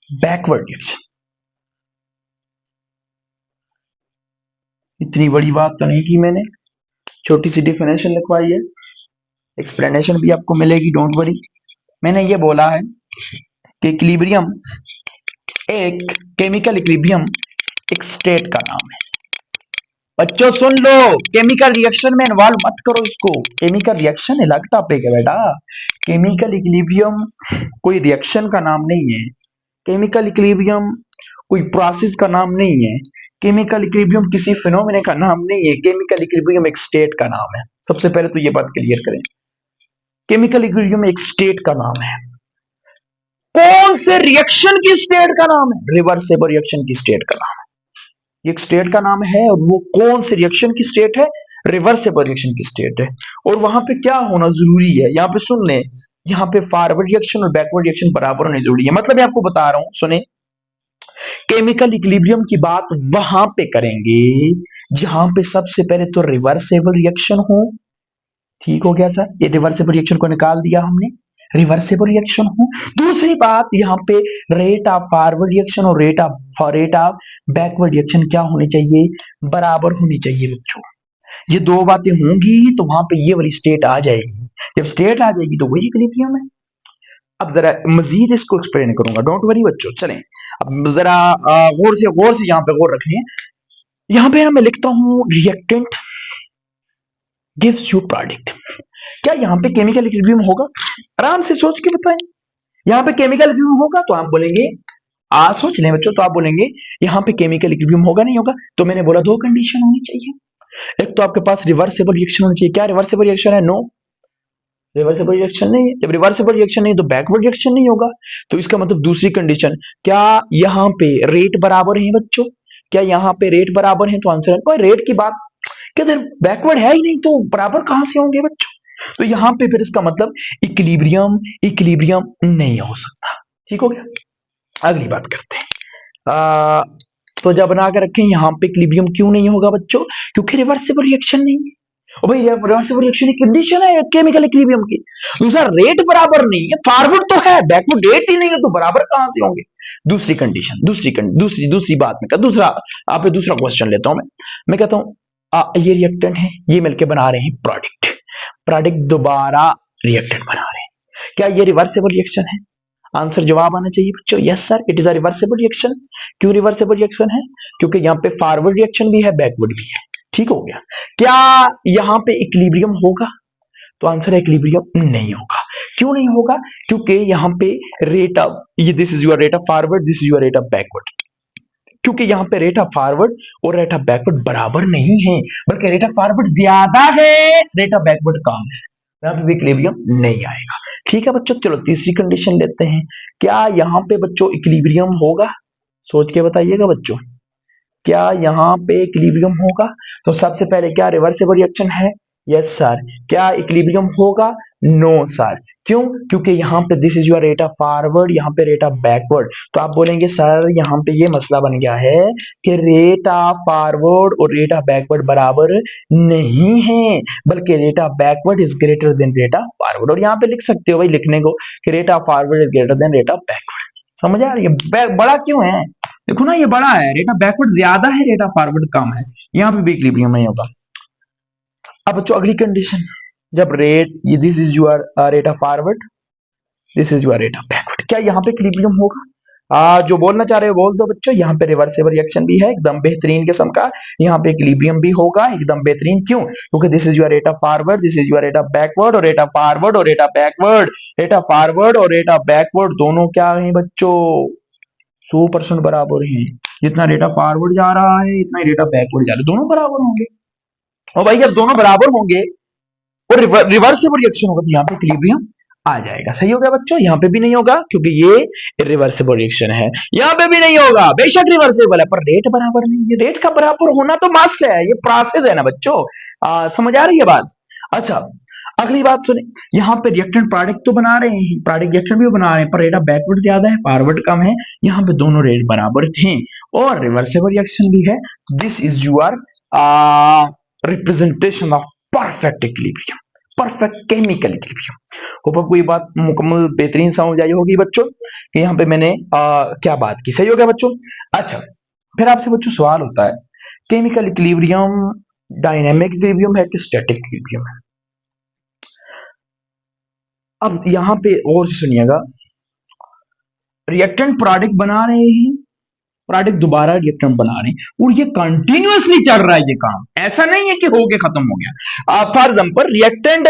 backward reaction। इतनी बड़ी बात तो नहीं की मैंने, छोटी सी डिफिनेशन लिखवाई है, एक्सप्लेनेशन भी आपको मिलेगी, डोंट वरी। मैंने ये बोला है कि इक्विलिब्रियम एक केमिकल इक्विलिब्रियम एक स्टेट का नाम है। बच्चों सुन लो, केमिकल रिएक्शन में इन्वॉल्व मत करो इसको, केमिकल रिएक्शन अलग टॉपिक है बेटा। केमिकल इक्विलिब्रियम कोई रिएक्शन का नाम नहीं है, केमिकल इक्विलिब्रियम कोई प्रोसेस का नाम नहीं है, केमिकल इक्विलिब्रियम किसी फिनोमेना का नाम नहीं है, केमिकल इक्विलिब्रियम एक स्टेट का नाम है। सबसे पहले तो ये बात क्लियर करें, केमिकल इक्विलिब्रियम एक स्टेट का नाम है। कौन से रिएक्शन की स्टेट का नाम है? रिवर्सिबल रिएक्शन की स्टेट का नाम है। एक स्टेट का नाम है और वो कौन से रिएक्शन की स्टेट है? रिवर्सिबल रिएक्शन की स्टेट है। और वहां पे क्या होना जरूरी है, यहाँ पे सुन ले, यहाँ पे फॉरवर्ड रिएक्शन और बैकवर्ड रिएक्शन बराबर होनी जरूरी है। मतलब मैं आपको बता रहा हूं, सुने, केमिकल इक्विलिब्रियम की बात वहां पे करेंगे जहां पे सबसे पहले तो रिवर्सिबल रिएक्शन हो। ठीक हो गया सर, ये रिवर्सिबल रिएक्शन को निकाल दिया हमने, रिवर्सिबल रिएक्शन हो। दूसरी बात, यहाँ पे रेट ऑफ फॉरवर्ड रिएक्शन और रेट ऑफ बैकवर्ड रिएक्शन क्या होनी चाहिए? बराबर होनी चाहिए बच्चों। ये दो बातें होंगी तो वहां पे ये वाली स्टेट आ जाएगी। जब स्टेट आ जाएगी तो वही इक्विलिब्रियम है। अब जरा मजीद इसको एक्सप्लेन करूंगा, डोंट वरी बच्चों। चलें अब जरा गौर से यहाँ पे गौर रखिए। यहाँ पे मैं लिखता हूं रिएक्टेंट गिव्स यू प्रोडक्ट। क्या यहाँ पे केमिकल इक्विलिब्रियम होगा? आराम से सोच के बताएं, यहाँ पे केमिकल इक्विलिब्रियम होगा? तो आप बोलेंगे, आज सोच लें बच्चों, तो आप बोलेंगे यहाँ पे केमिकल इक्विलिब्रियम होगा नहीं होगा? तो मैंने बोला दो कंडीशन होनी चाहिए। एक तो आपके पास रिवर्सिबल रिएक्शन होनी चाहिए। क्या रिवर्सिबल रिएक्शन है? नो, रिवर्सिबल रिएक्शन नहीं है। जब रिवर्सिबल रिएक्शन नहीं तो बैकवर्ड रिएक्शन नहीं होगा। तो इसका मतलब दूसरी कंडीशन, क्या यहाँ पे रेट बराबर है बच्चों? क्या यहाँ पे रेट बराबर है? तो आंसर है कोई रेट की बात, क्या बैकवर्ड है ही नहीं तो बराबर कहां से होंगे बच्चों? तो यहाँ पे फिर इसका मतलब इक्विलिब्रियम इक्विलिब्रियम नहीं हो सकता। ठीक हो गया। अगली बात करते हैं। तो जब बना के रखें यहाँ पे इक्विलिब्रियम क्यों नहीं होगा बच्चों? क्योंकि रिवर्सिबल रिएक्शन नहीं है। और भाई रिवर्सिबल रिएक्शन की कंडीशन है केमिकल इक्विलिब्रियम की। दूसरा रेट बराबर नहीं है, फॉरवर्ड तो है, बैकवर्ड रेट ही नहीं है, तो बराबर कहां से होंगे? दूसरी कंडीशन, दूसरी बात में दूसरा, आप दूसरा क्वेश्चन लेता हूं मैं कहता हूं ये रिएक्टेंट है, ये मिलके बना रहे हैं प्रोडक्ट, प्रोडक्ट दोबारा रिएक्टेंट बना रहे हैं। क्या ये रिवर्सिबल रिएक्शन है? आंसर जवाब आना चाहिए बच्चों, yes sir it is a reversible reaction. क्यों रिवर्सिबल रिएक्शन है? क्योंकि यहाँ पे फॉरवर्ड रिएक्शन भी है, बैकवर्ड भी है। ठीक हो गया। क्या यहाँ पे इक्विलिब्रियम होगा? तो आंसर है इक्विलिब्रियम नहीं होगा। क्यों नहीं होगा? क्योंकि यहाँ पे रेट ऑफ, ये this is your rate of forward, this is your rate of backward. क्योंकि यहाँ पे रेट ऑफ फॉरवर्ड और रेट ऑफ बैकवर्ड बराबर नहीं है, बल्कि रेट ऑफ फॉरवर्ड ज्यादा है, रेट ऑफ बैकवर्ड कम है, यहाँ पे इक्विलिब्रियम नहीं आएगा। ठीक है बच्चों, चलो तीसरी कंडीशन लेते हैं। क्या यहाँ पे बच्चों इक्विलिब्रियम होगा? सोच के बताइएगा बच्चों, क्या यहाँ पे इक्विलिब्रियम होगा? तो सबसे पहले क्या रिवर्सिबल रिएक्शन है? Yes sir. क्या इक्विलिब्रियम होगा? No sir. क्यों? क्योंकि यहाँ पे this is your rate of forward, यहाँ पे रेट ऑफ बैकवर्ड। तो आप बोलेंगे सर यहाँ पे ये मसला बन गया है कि रेट ऑफ फॉरवर्ड और रेट ऑफ बैकवर्ड बराबर नहीं है, बल्कि rate of backward is greater than rate of forward. और यहाँ पे लिख सकते हो भाई लिखने को कि rate of forward is greater than rate of backward. समझ आ रही है? बड़ा क्यों है? देखो ना, ये बड़ा है, रेट ऑफ बैकवर्ड ज्यादा है, रेट ऑफ फॉरवर्ड कम है, यहाँ पे भी इक्विलिब्रियम नहीं होगा। अब बच्चों अगली कंडीशन, जब रेट, ये this is your rate of forward, this is your rate of backward, क्या यहाँ पे इक्विलिब्रियम होगा? जो बोलना चाह रहे हो बोल दो बच्चों। यहाँ पे रिवर्सिबल रिएक्शन भी है एकदम बेहतरीन किस्म का, यहाँ पे इक्विलिब्रियम भी होगा एकदम बेहतरीन। क्यों? क्योंकि this is your rate of forward, this is your rate of backward, और रेट ऑफ फॉरवर्ड और rate of backward, rate of forward और रेट ऑफ बैकवर्ड दोनों क्या है बच्चों? 100% बराबर है। जितना रेट ऑफ फॉरवर्ड जा रहा है इतना ही रेट ऑफ बैकवर्ड जा रहा है, दोनों बराबर होंगे। और भाई जब दोनों बराबर होंगे और रिवर्सिबल रिएक्शन होगा तो यहाँ पे इक्विलिब्रियम आ जाएगा। सही हो गया बच्चों। यहाँ पे भी नहीं होगा क्योंकि ये रिवर्सिबल रिएक्शन है। यहाँ पे भी नहीं होगा, बेशक रिवर्सिबल है पर रेट बराबर नहीं है। रेट का बराबर होना तो मस्ट है, ये प्रोसेस है ना बच्चों। समझ आ रही है बात? अच्छा अगली बात सुने, यहाँ पे रिएक्टेंट प्रोडक्ट तो बना रहे हैं, प्रोडक्ट रिएक्शन भी बना रहे हैं, पर रेट ऑफ बैकवर्ड ज्यादा है, फॉरवर्ड कम है। यहाँ पे दोनों रेट बराबर थे और रिवर्सेबल रिएक्शन भी है। This is your representation of perfect equilibrium, perfect chemical equilibrium. Hope आपको ये बात मुकम्मल बेहतरीन समझ आई होगी बच्चों कि यहाँ पे मैंने क्या बात की। सही हो गया बच्चों। अच्छा, फिर आपसे बच्चों सवाल होता है, केमिकल इक्विलिब्रियम डायनेमिक इक्विलिब्रियम है कि स्टैटिक इक्विलिब्रियम है? अब यहाँ पे और सुनिएगा, रिएक्टेंट प्रोडक्ट बना रहे हैं, प्रोडक्ट दोबारा रिएक्टेंट बना रहे हैं और ये कंटिन्यूअसली चल रहा है ये काम, ऐसा नहीं है कि हो गया खत्म हो गया। For example reactant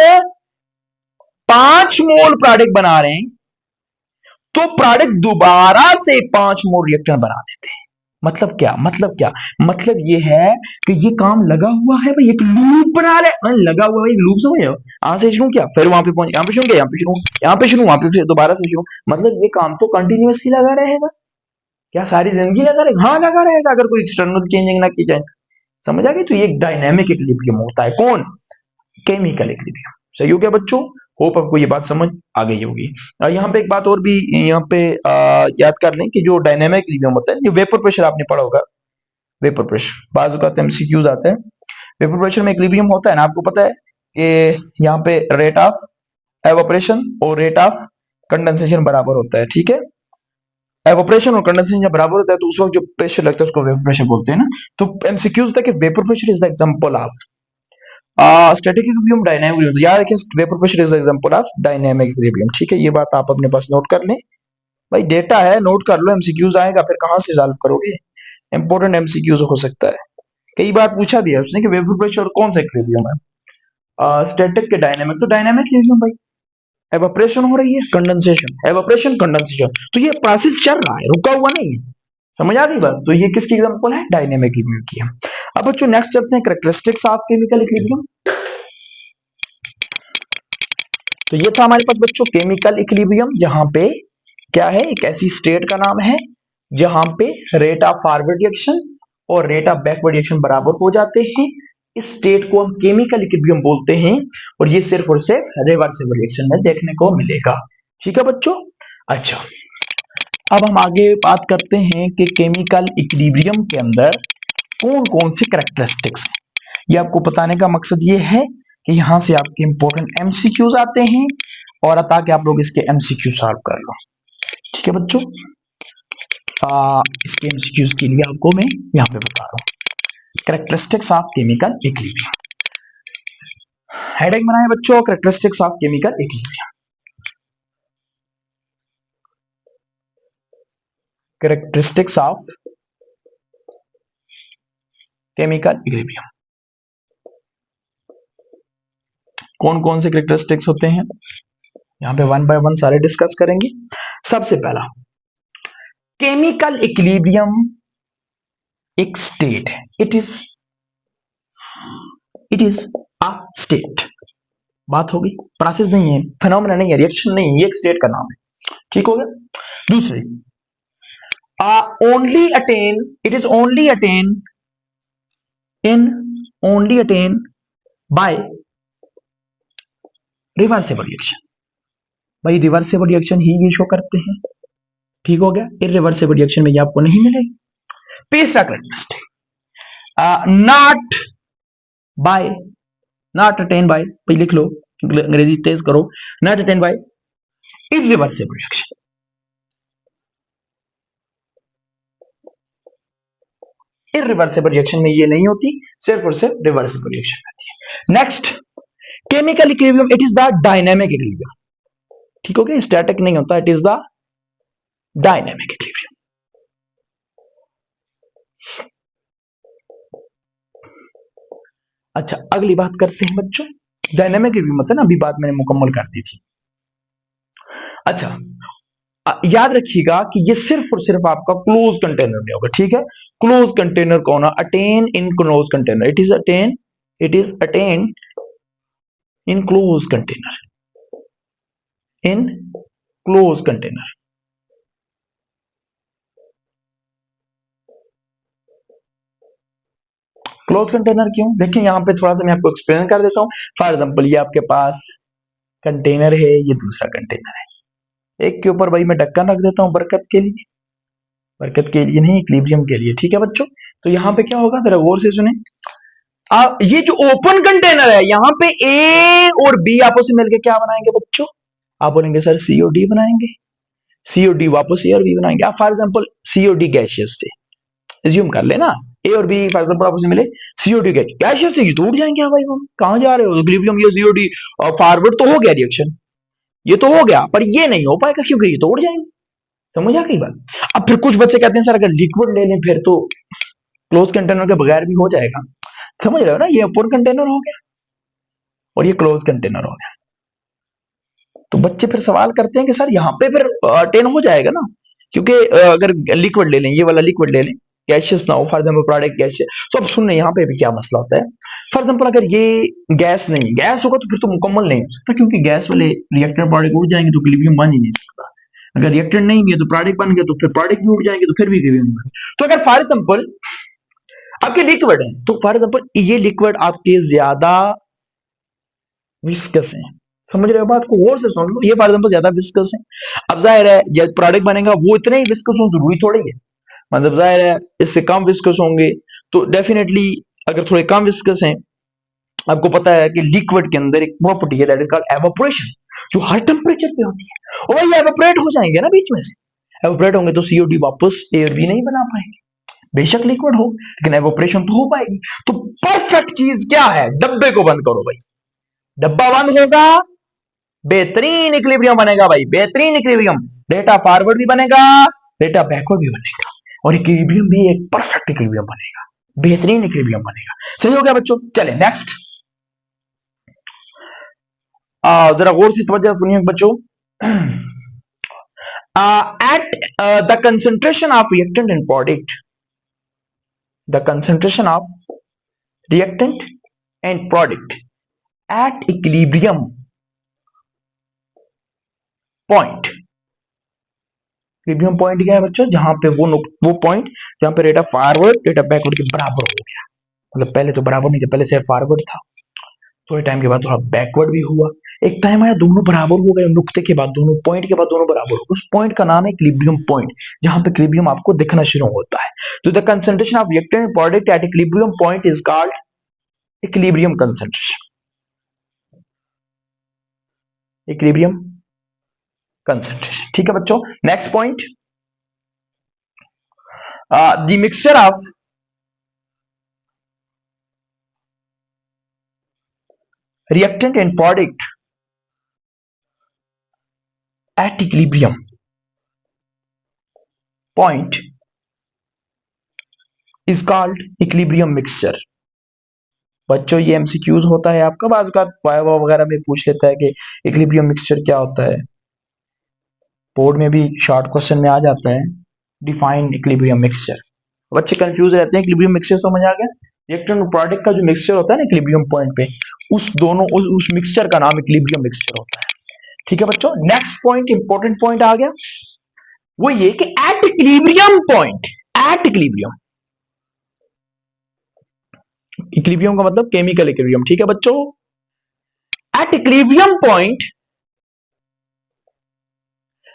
5 mole product बना रहे हैं तो प्रोडक्ट दोबारा से 5 मोल रिएक्टेंट बना देते हैं। मतलब क्या, मतलब क्या, मतलब ये है कि ये काम लगा हुआ है भाई, एक लूप बना ले, लगा हुआ है एक लूप, समझ रहे हो? यहाँ से शुरू किया, फिर वहां पे पहुंच, यहाँ पे शुरू किया, यहाँ पे शुरू, यहाँ पे शुरू, वहां पे फिर दोबारा से शुरू, मतलब ये काम तो कंटिन्यूअसली लगा रहेगा। क्या सारी जिंदगी लगा रहेगा? हाँ लगा रहेगा, अगर कोई एक्सटर्नल चेंजिंग ना की जाए। समझ आ गई? तो ये डायनेमिक इक्विलिब्रियम होता है। कौन? Chemical equilibrium. सही हो गया बच्चों। होप आपको ये बात समझ आ गई होगी। यहाँ पे एक बात और भी यहाँ पे याद कर लें कि जो डायनेमिक इक्विलिब्रियम होता है, जो वेपर प्रेशर आपने पढ़ा होगा, वेपर प्रेशर बाजू का एमसीक्यूज आते हैं। वेपर प्रेशर में इक्विलिब्रियम होता है ना, आपको पता है कि यहाँ पे रेट ऑफ एवापोरेशन और रेट ऑफ कंडेंसेशन बराबर होता है। ठीक है, एवापोरेशन और कंडेंसेशन जब बराबर होता है तो उस वक्त जो प्रेशर लगता है उसको वेपर प्रेशर बोलते हैं ना। तो एमसीक्यूज होता है कि vapour pressure is the example of static equilibrium, dynamic equilibrium. याद रखें, vapour pressure is the example of dynamic equilibrium. ठीक है, ये बात आप अपने पास नोट कर लें भाई, डेटा है नोट कर लो, एमसीक्यूज आएगा फिर कहां से सॉल्व करोगे, इंपॉर्टेंट एमसीक्यूज हो सकता है। कई बार पूछा भी है उसने कि वेपर प्रेशर कौन सा इक्विलिब्रियम है, स्टैटिक के डायनामिक? तो डायनामिक इक्विलिब्रियम भाई, एवापोरेशन हो रही है, कंडेंसेशन, एवापोरेशन कंडेंसेशन, तो ये प्रोसेस चल रहा है, रुका हुआ नहीं है। समझ आ गई बात? तो ये किसकी एग्जांपल है? डायनेमिक इक्विलिब्रियम की है। अब बच्चों नेक्स्ट चलते हैं कैरेक्टरिस्टिक्स ऑफ केमिकल इक्विलिब्रियम। तो ये था हमारे पास बच्चों केमिकल इक्विलिब्रियम, जहां पे क्या है, एक ऐसी स्टेट का नाम है जहां पे रेट ऑफ फॉरवर्ड रिएक्शन और रेट ऑफ बैकवर्ड रिएक्शन बराबर हो जाते हैं। इस स्टेट को हम केमिकल इक्विलिब्रियम बोलते हैं और ये सिर्फ और सिर्फ रिवर्सिबल रिएक्शन में देखने को मिलेगा। ठीक है बच्चों। अच्छा, अब हम आगे बात करते हैं कि केमिकल इक्विलिब्रियम के अंदर कौन कौन से कैरेक्टरिस्टिक्स हैं। ये आपको बताने का मकसद ये है कि यहां से आपके इंपॉर्टेंट एमसीक्यूज आते हैं और ताकि आप लोग इसके एमसीक्यू सॉल्व कर लो। ठीक है बच्चों, इसके एमसीक्यूज के लिए आपको मैं यहां पे बता रहा हूं characteristics of chemical equilibrium. Heading बनाए बच्चों, characteristics of chemical equilibrium. Characteristics of chemical equilibrium, कौन कौन से कैरेक्टरिस्टिक्स होते हैं यहाँ पे वन बाय वन सारे डिस्कस करेंगे। सबसे पहला, केमिकल इक्विलिब्रियम एक स्टेट है, इट इज अ स्टेट। बात होगी, प्रोसेस नहीं है, फिनोमेना नहीं है, रिएक्शन नहीं है, ये एक स्टेट का नाम है। ठीक हो गया। दूसरी, only attain, it is only attain in, only attain bye reversible reaction. भाई रिवर्सिबल रिएक्शन ही ये शो करते हैं। ठीक हो गया, इरिवर्सिबल रिएक्शन में ये आपको नहीं मिलेगी। तीसरा characteristic, not by, not attain by, भाई लिख लो, अंग्रेजी तेज करो, not attain by irreversible reaction. Irreversible reaction में ये नहीं होती, सिर्फ और सिर्फ रिवर्सिबल रिएक्शन में होती है। Next, chemical equilibrium, it is the dynamic equilibrium. ठीक हो गया, स्टैटिक नहीं होता, it is the dynamic equilibrium. अच्छा, अगली बात करते हैं बच्चों, डायनेमिक इक्विलिब्रियम होता है ना, अभी बात मैंने मुकम्मल कर दी थी। अच्छा, याद रखिएगा कि ये सिर्फ और सिर्फ आपका क्लोज कंटेनर में होगा। ठीक है, क्लोज कंटेनर कौन है? Attain in close container, it is attain, it is attain in close container, in close container. Close container क्यों? देखिए यहाँ पे थोड़ा सा मैं आपको एक्सप्लेन कर देता हूँ। फॉर एग्जाम्पल ये आपके पास कंटेनर है, ये दूसरा कंटेनर है, एक के ऊपर भाई मैं ढक्कन रख देता हूँ बरकत के लिए, बरकत के लिए नहीं, इक्विलिब्रियम के लिए। ठीक है बच्चों, तो यहाँ पे क्या होगा जरा गौर से सुने। ये जो ओपन कंटेनर है, यहाँ पे ए और बी आपस में मिलकर क्या बनाएंगे बच्चों? आप बोलेंगे सर सीओडी बनाएंगे, सीओडी वापस ए और बी बनाएंगे। आप फॉर एग्जाम्पल सीओडी गैसियस थे, एज्यूम कर लेना ए और बी फॉर एग्जाम्पल आपस में मिले, सीओडी गैसियस थे, ये तो उड़ जाएंगे। हाँ भाई हम कहाँ जा रहे हो, इक्विलिब्रियम ये सीओडी और फॉरवर्ड तो हो गया रिएक्शन, ये तो हो गया, पर ये नहीं हो पाएगा क्योंकि ये तो उड़ जाएंगे। समझ आ गई बात? अब फिर कुछ बच्चे कहते हैं सर अगर लिक्विड ले लें फिर तो क्लोज कंटेनर के बगैर भी हो जाएगा। समझ रहे हो ना, ये ओपन कंटेनर हो गया और ये क्लोज कंटेनर हो गया। तो बच्चे फिर सवाल करते हैं कि सर यहाँ पे फिर टेन हो जाएगा ना, क्योंकि अगर लिक्विड ले लें, ये वाला लिक्विड ले लें, गैसियस ना हो, फॉर एग्जाम्पल प्रोडक्ट गैसियस। तो अब सुनने यहाँ पे भी क्या मसला होता है। फॉर एग्जाम्पल अगर ये गैस नहीं, गैस होगा तो फिर तो मुकम्मल नहीं हो सकता, क्योंकि गैस वाले रिएक्टर प्रोडक्ट उड़ जाएंगे तो इक्विलिब्रियम बन ही नहीं सकता। अगर रिएक्टर नहीं है तो प्रोडक्ट बन गया, तो फिर प्रोडक्ट भी उड़ जाएंगे तो फिर भी इक्विलिब्रियम बन। तो अगर फॉर एग्जाम्पल आपके लिक्विड है, तो फॉर एग्जाम्पल ये लिक्विड आपके ज्यादा विस्कस है, समझ रहे हो बात को, गौर से सुन लो, ये फॉर एग्जाम्पल ज्यादा विस्कस है। अब जाहिर है जब प्रोडक्ट बनेगा वो इतने ही विस्कस हो जरूरी थोड़ी है, मतलब जाहिर है इससे कम विस्कस होंगे, तो डेफिनेटली अगर थोड़े कम विस्कस हैं, आपको पता है कि लिक्विड के अंदर एक प्रॉपर्टी है दैट इज कॉल्ड एवापोरेशन, जो हर टेम्परेचर पे होती है, और वही एवापोरेट हो जाएंगे ना बीच में से, एवापोरेट होंगे तो सीओडी वापस एयर भी नहीं बना पाएंगे, बेशक लिक्विड हो लेकिन एवापोरेशन तो हो पाएगी। तो परफेक्ट चीज क्या है, डब्बे को बंद करो भाई, डब्बा बंद होगा, बेहतरीन इक्विलिब्रियम बनेगा भाई, बेहतरीन इक्विलिब्रियम, डेटा फॉरवर्ड भी बनेगा, डेटा बैकवर्ड भी बनेगा, और इक्विलिब्रियम भी एक परफेक्ट इक्विलिब्रियम बनेगा, बेहतरीन इक्विलिब्रियम बनेगा। सही हो गया बच्चों, चले नेक्स्ट। जरा गौर से तवज्जो सुनिए बच्चों। At the concentration of reactant and product, the concentration of reactant and product at equilibrium point. Equilibrium point क्या है बच्चों, जहां पे वो पॉइंट जहां पे rate of forward rate of backward के बराबर हो गया, मतलब पहले तो बराबर नहीं था, पहले सिर्फ फॉरवर्ड था, थोड़े टाइम के बाद थोड़ा बैकवर्ड भी हुआ, एक टाइम आया दोनों बराबर हो गए, नुक्ते के बाद दोनों पॉइंट के बाद दोनों बराबर हो गए, उस पॉइंट का नाम है इक्विलिब्रियम पॉइंट, जहां पे इक्विलिब्रियम आपको दिखना शुरू होता है। तो the concentration of reactant product at equilibrium point is called equilibrium concentration, equilibrium concentration. ठीक है बच्चों, next point, the mixture of reactant and product at equilibrium point is called equilibrium mixture। बच्चों ये एमसीक्यूज होता है आपका, बाज़ वाइवा वगैरह में पूछ लेता है कि इक्विलिब्रियम मिक्सचर क्या होता है, बोर्ड में भी शॉर्ट क्वेश्चन में आ जाता है, डिफाइन इक्विलिब्रियम मिक्सचर। बच्चे कंफ्यूज रहते हैं, इक्विलिब्रियम मिक्सचर समझ आ गया, रिएक्टेंट और प्रोडक्ट का जो मिक्सचर होता है ना इक्विलिब्रियम पॉइंट पे, उस मिक्सचर का नाम इक्विलिब्रियम मिक्सचर होता है। ठीक है बच्चों, नेक्स्ट पॉइंट इंपॉर्टेंट पॉइंट आ गया, वो ये कि at equilibrium point, at equilibrium, equilibrium का मतलब केमिकल इक्विलिब्रियम। ठीक है बच्चों, at equilibrium point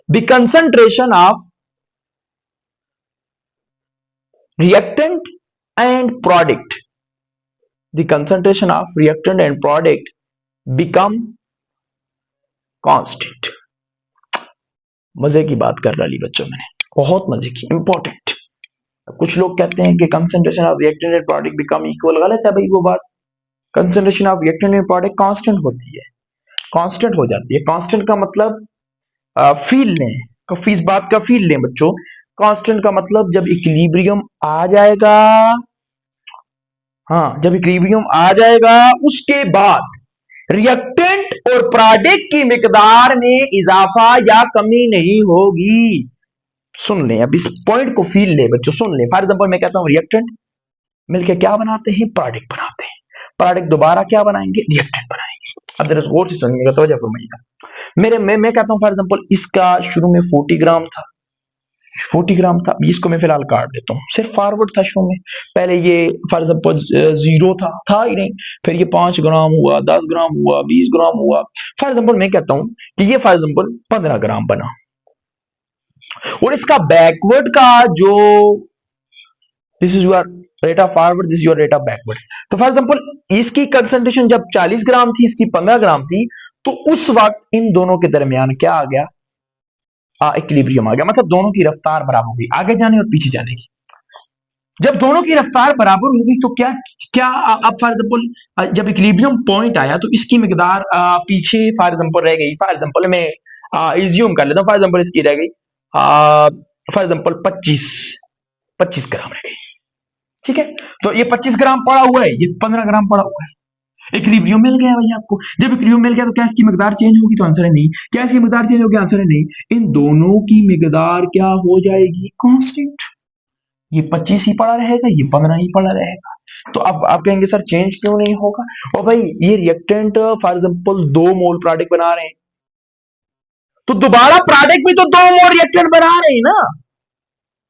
the concentration of reactant and product, the concentration of reactant and product become constant। मजे की बात कर डाली बच्चों मैंने, बहुत मजे की, इंपॉर्टेंट। कुछ लोग कहते हैं कि concentration of reactant and product become equal, गलत है भाई वो बात। Concentration of reactant and product constant होती है, कांस्टेंट हो जाती है। कांस्टेंट का मतलब फील लें, इस बात का फील लें बच्चों, कांस्टेंट का मतलब जब इक्विलिब्रियम आ जाएगा, हाँ जब इक्विलिब्रियम आ जाएगा उसके बाद रिएक्टेंट और प्रोडक्ट की मिकदार में इजाफा या कमी नहीं होगी। सुन ले, अब इस पॉइंट को फील ले बच्चों, सुन ले। फॉर एग्जांपल मैं कहता हूं रिएक्टेंट मिलके क्या बनाते हैं, प्रोडक्ट बनाते हैं, प्रोडक्ट दोबारा क्या बनाएंगे, रिएक्टेंट बनाएंगे। अब जरा गौर से सुनिएगा, तवज्जो फरमाइएगा। मैं कहता हूं फॉर एग्जांपल इसका शुरू में 40 ग्राम था, 40 ग्राम था, इसको मैं फिलहाल काट देता हूँ, सिर्फ फॉरवर्ड था शो में। पहले ये फॉर एग्जाम्पल 0 था ही नहीं, फिर ये 5 ग्राम हुआ, 10 ग्राम हुआ, 20 ग्राम हुआ। फॉर एग्जाम्पल मैं कहता हूँ कि ये फॉर एग्जाम्पल 15 ग्राम बना, और इसका बैकवर्ड का जो, this is your rate of forward, this is your rate of backward. तो फॉर एग्जाम्पल इसकी कंसंट्रेशन जब 40 ग्राम थी, इसकी 15 ग्राम थी, तो उस वक्त इन दोनों के दरमियान क्या आ गया, इक्विलिब्रियम आ गया, मतलब दोनों की रफ्तार बराबर होगी, आगे जाने और पीछे जाने की। जब दोनों की रफ्तार बराबर होगी तो क्या क्या अब फॉर एग्जाम्पल जब इक्विलिब्रियम पॉइंट आया तो इसकी मिकदार पीछे फॉर एग्जाम्पल रह गई, फॉर एग्जाम्पल मैं इज्यूम कर लेता हूँ, फॉर एग्जाम्पल इसकी रह गई फॉर एग्जाम्पल 25 ग्राम रह गई, ठीक है। तो ये 25 ग्राम पड़ा हुआ है, ये 15 ग्राम पड़ा हुआ है, इक्विलिब्रियम मिल गया भाई आपको। जब इक्विलिब्रियम मिल गया तो क्या इसकी मिकदार चेंज होगी, तो आंसर है नहीं। क्या इसकी मिकदार चेंज होगी, आंसर है नहीं। इन दोनों की मिकदार क्या हो जाएगी, कांस्टेंट। ये 25 ही पड़ा रहेगा, ये 15 ही पड़ा रहेगा। तो अब आप कहेंगे सर चेंज क्यों नहीं होगा, और भाई ये reactant for example 2 mole product बना रहे हैं, तो दोबारा प्रोडक्ट भी तो 2 मोल रिएक्टेंट बना रहे हैं ना,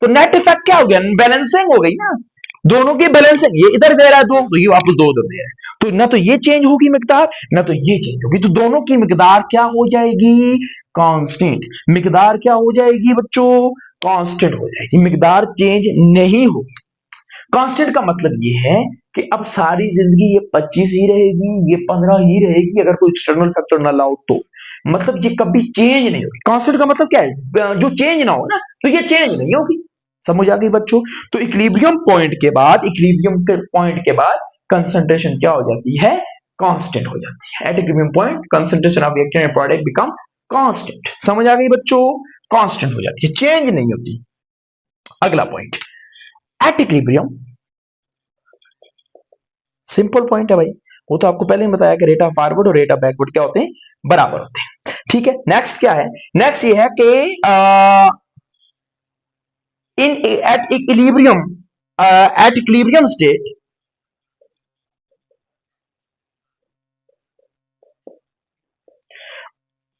तो नेट इफेक्ट क्या हो गया, बैलेंसिंग हो गई ना, दोनों की बैलेंसिंग। ये इधर दे रहा है 2, तो ये वापस 2 उधर दे रहा है, तो ना तो ये चेंज होगी मिकदार, ना तो ये चेंज होगी, तो दोनों की मिकदार क्या हो जाएगी, कांस्टेंट। मिकदार क्या हो जाएगी बच्चों, कांस्टेंट हो जाएगी, मिकदार चेंज नहीं होगी। कांस्टेंट का मतलब ये है कि अब सारी जिंदगी ये 25 ही रहेगी, ये 15 ही रहेगी, अगर कोई एक्सटर्नल फैक्टर ना लाओ तो, मतलब ये कभी चेंज नहीं होगी। कांस्टेंट का मतलब क्या है, जो चेंज ना हो ना, तो ये चेंज नहीं होगी। समझ आ गई बच्चों। तो इक्विलिब्रियम पॉइंट के बाद, इक्विलिब्रियम के पॉइंट के बाद कंसंट्रेशन क्या हो जाती है, कांस्टेंट हो जाती है। At equilibrium point concentration of reactant and product become constant. समझ आ गई बच्चों, कांस्टेंट हो जाती है, चेंज नहीं होती। अगला point, at equilibrium, simple point है भाई, वो तो आपको पहले ही बताया कि रेट ऑफ फॉरवर्ड और रेट ऑफ बैकवर्ड क्या होते हैं, बराबर होते हैं, ठीक है। नेक्स्ट क्या है, नेक्स्ट ये है कि in at equilibrium, at equilibrium state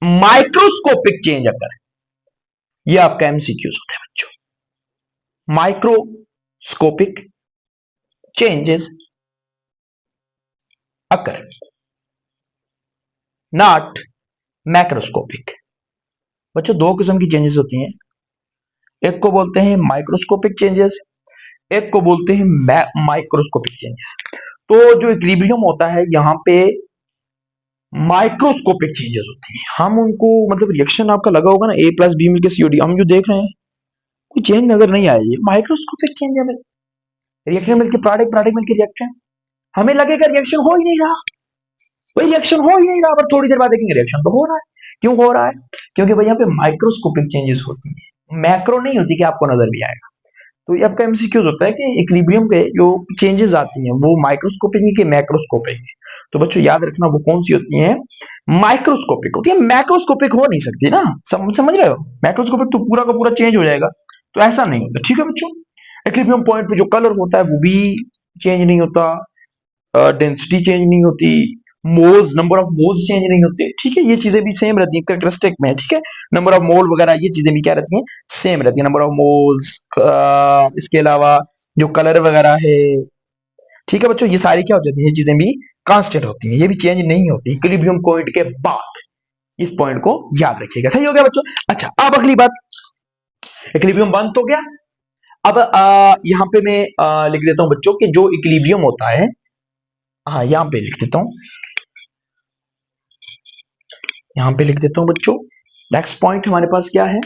microscopic change अगर, ये आपका एमसीक्यूज होता है बच्चों, microscopic changes occur, not macroscopic. बच्चों दो किस्म की चेंजेस होती हैं, एक को बोलते हैं माइक्रोस्कोपिक चेंजेस, एक को बोलते हैं माइक्रोस्कोपिक चेंजेस। तो जो इक्विलिब्रियम होता है यहाँ पे माइक्रोस्कोपिक चेंजेस होती हैं, हम उनको मतलब रिएक्शन आपका लगा होगा ना ए प्लस बी मिलकर सीओडी, हम जो देख रहे हैं कोई चेंज नजर नहीं आएगी, माइक्रोस्कोपिक चेंज है। रिएक्शन मिलकर प्रोडक्ट, प्रोडक्ट मिलकर रिएक्शन, हमें लगेगा रिएक्शन हो ही नहीं रहा, कोई रिएक्शन हो ही नहीं रहा, पर थोड़ी देर बाद देखेंगे रिएक्शन तो हो रहा है। क्यों हो रहा है, क्योंकि भाई यहाँ पे माइक्रोस्कोपिक चेंजेस होती है, मैक्रो नहीं होती कि आपको नजर भी आएगा। तो ये आपका एमसीक्यूज होता है कि इक्विलिब्रियम पे जो चेंजेस आती हैं वो माइक्रोस्कोपिक है कि मैक्रोस्कोपिक है। तो बच्चों याद रखना वो कौन सी होती हैं, माइक्रोस्कोपिक होती है, मैक्रोस्कोपिक हो नहीं सकती ना, समझ रहे हो, मैक्रोस्कोपिक तो पूरा का पूरा चेंज हो जाएगा, तो ऐसा नहीं होता, ठीक है बच्चों। इक्विलिब्रियम पॉइंट पे जो कलर होता है वो भी चेंज नहीं होता, डेंसिटी चेंज नहीं होती, moles, number of moles change नहीं होते, ठीक है, ये चीजें भी सेम रहती है कैरेक्टरिस्टिक में, ठीक है। नंबर ऑफ मोल वगैरह ये चीजें भी क्या रहती हैं, सेम रहती है, नंबर ऑफ मोल्स, इसके अलावा जो कलर वगैरह है, ठीक है बच्चों, ये सारी क्या हो जाती है, ये चीजें भी कांस्टेंट होती हैं, ये भी चेंज नहीं होती इक्विलिब्रियम पॉइंट के बाद। इस पॉइंट को याद रखिएगा, सही हो गया बच्चों। अच्छा अब अगली बात, इक्विलिब्रियम वन तो गया। अब यहाँ पे मैं लिख देता हूं बच्चों कि जो इक्विलिब्रियम होता है, हाँ यहाँ पे लिख देता हूं, यहां पे लिख देता हूं बच्चों। नेक्स्ट पॉइंट हमारे पास क्या है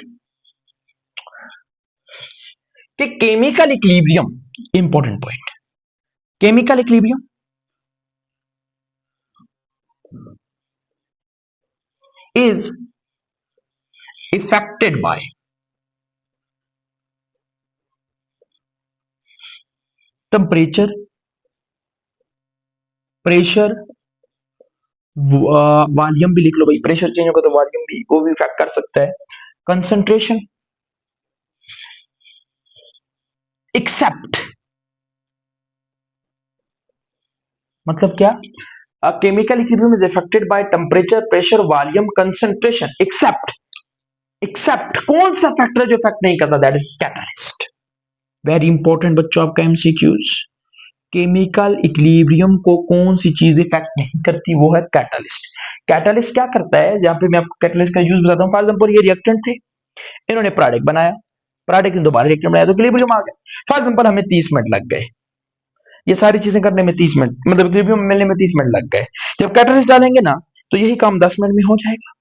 कि chemical equilibrium, important point, chemical equilibrium is affected by temperature, pressure, volume भी लिख लो भाई, प्रेशर चेंज होगा तो वॉल्यूम भी, वो भी इफेक्ट कर सकता है, कंसंट्रेशन, एक्सेप्ट, मतलब क्या, chemical equilibrium is affected by temperature, pressure, volume, concentration, except except कौन सा फैक्टर जो इफेक्ट नहीं करता, that is catalyst. Very important बच्चों आपका एमसीक्यूज। केमिकल इक्विलिब्रियम को कौन सी चीज इफेक्ट नहीं करती, वो है कैटलिस्ट। कैटलिस्ट क्या करता है, जहां पे मैं आपको कैटलिस्ट का यूज बताता हूँ। फॉर एग्जांपल ये रिएक्टेंट थे, इन्होंने प्रोडक्ट बनाया, प्रोडक्ट ने दोबारा रिएक्टेंट बनाया, तो इक्विलिब्रियम आ गया। फॉर एग्जांपल हमें 30 मिनट लग गए, ये सारी चीजें करने में 30 मिनट, मतलब इक्विलिब्रियम मिलने में 30 मिनट लग गए। जब कैटलिस्ट डालेंगे ना, तो यही काम 10 मिनट में हो जाएगा।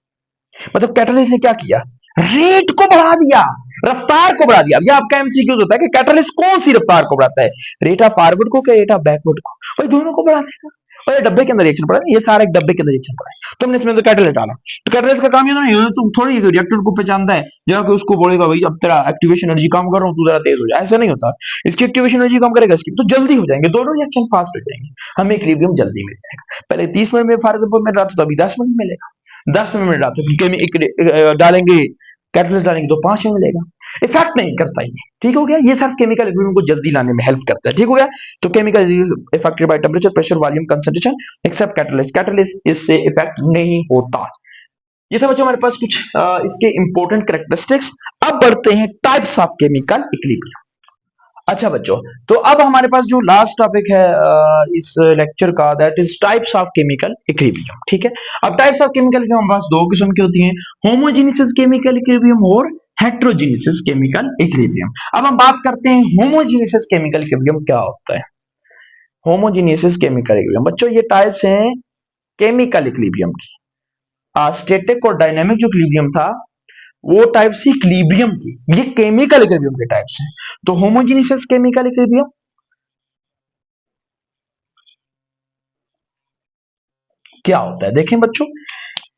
मतलब कैटलिस्ट ने क्या किया, रेट को बढ़ा दिया, रफ्तार को बढ़ा दिया। ये आपका एमसीक्यूज होता है कि कैटलिस्ट कौन सी रफ्तार को बढ़ाता है, रेट ऑफ फॉरवर्ड को क्या रेट ऑफ बैकवर्ड को, भाई दोनों को बढ़ा देगा। और ये डब्बे के अंदर रिएक्शन पड़ा है, ये सारा एक डब्बे के अंदर रिएक्शन पड़ा है, तुमने इसमें तो कैटलिस्ट डाला, तो कैटलिस्ट का काम ये नहीं है तुम थोड़ी रिएक्टर को पहचानता है जरा कि उसको बोलेगा भाई अब तेरा एक्टिवेशन एनर्जी कम कर रहा हूँ, तू जरा तेज हो जाए, ऐसा नहीं होता। इसकी एक्टिवेशन एनर्जी कम करेगा, इसकी तो जल्दी हो जाएंगे, दोनों रिएक्शन फास्ट हो जाएंगे, हमें इक्विलिब्रियम जल्दी मिल जाएगा। पहले 30 मिनट में फॉर एग्जांपल मिल रहा था, तो अभी 10 मिनट मिलेगा। 10 में मिल रहा था, क्योंकि डालेंगे कैटलिस्ट डालेंगे तो 5 में मिलेगा। इफेक्ट नहीं करता ये, ठीक हो गया। ये सब केमिकल इक्विलिब्रियम को जल्दी लाने में हेल्प करता है, ठीक हो गया। तो chemical affected by temperature, pressure, volume, concentration except catalyst, catalyst इससे इफेक्ट नहीं होता। ये था बच्चों हमारे पास कुछ इसके इंपॉर्टेंट कैरेक्टरिस्टिक्स। अब बढ़ते हैं टाइप्स ऑफ केमिकल इक्विलिब्रियम। अच्छा बच्चों, तो अब हमारे पास जो लास्ट टॉपिक है इस लेक्चर का, that is types of chemical equilibrium, ठीक है। अब टाइप्स ऑफ केमिकल इक्विलिब्रियम हमारे पास दो किस्म की होती हैं, होमोजेनियस केमिकल इक्विलिब्रियम और हेटेरोजेनियस केमिकल इक्विलिब्रियम। अब हम बात करते हैं होमोजेनियस केमिकल इक्विलिब्रियम क्या होता है। होमोजेनियस केमिकल इक्विलिब्रियम बच्चों ये टाइप्स हैं केमिकल इक्विलिब्रियम की। स्टैटिक और डायनामिक जो इक्विलिब्रियम था वो टाइप से इक्विलिब्रियम की, ये केमिकल इक्विलिब्रियम के टाइप्स हैं। तो होमोजेनियस केमिकल इक्विलिब्रियम क्या होता है, देखें बच्चों,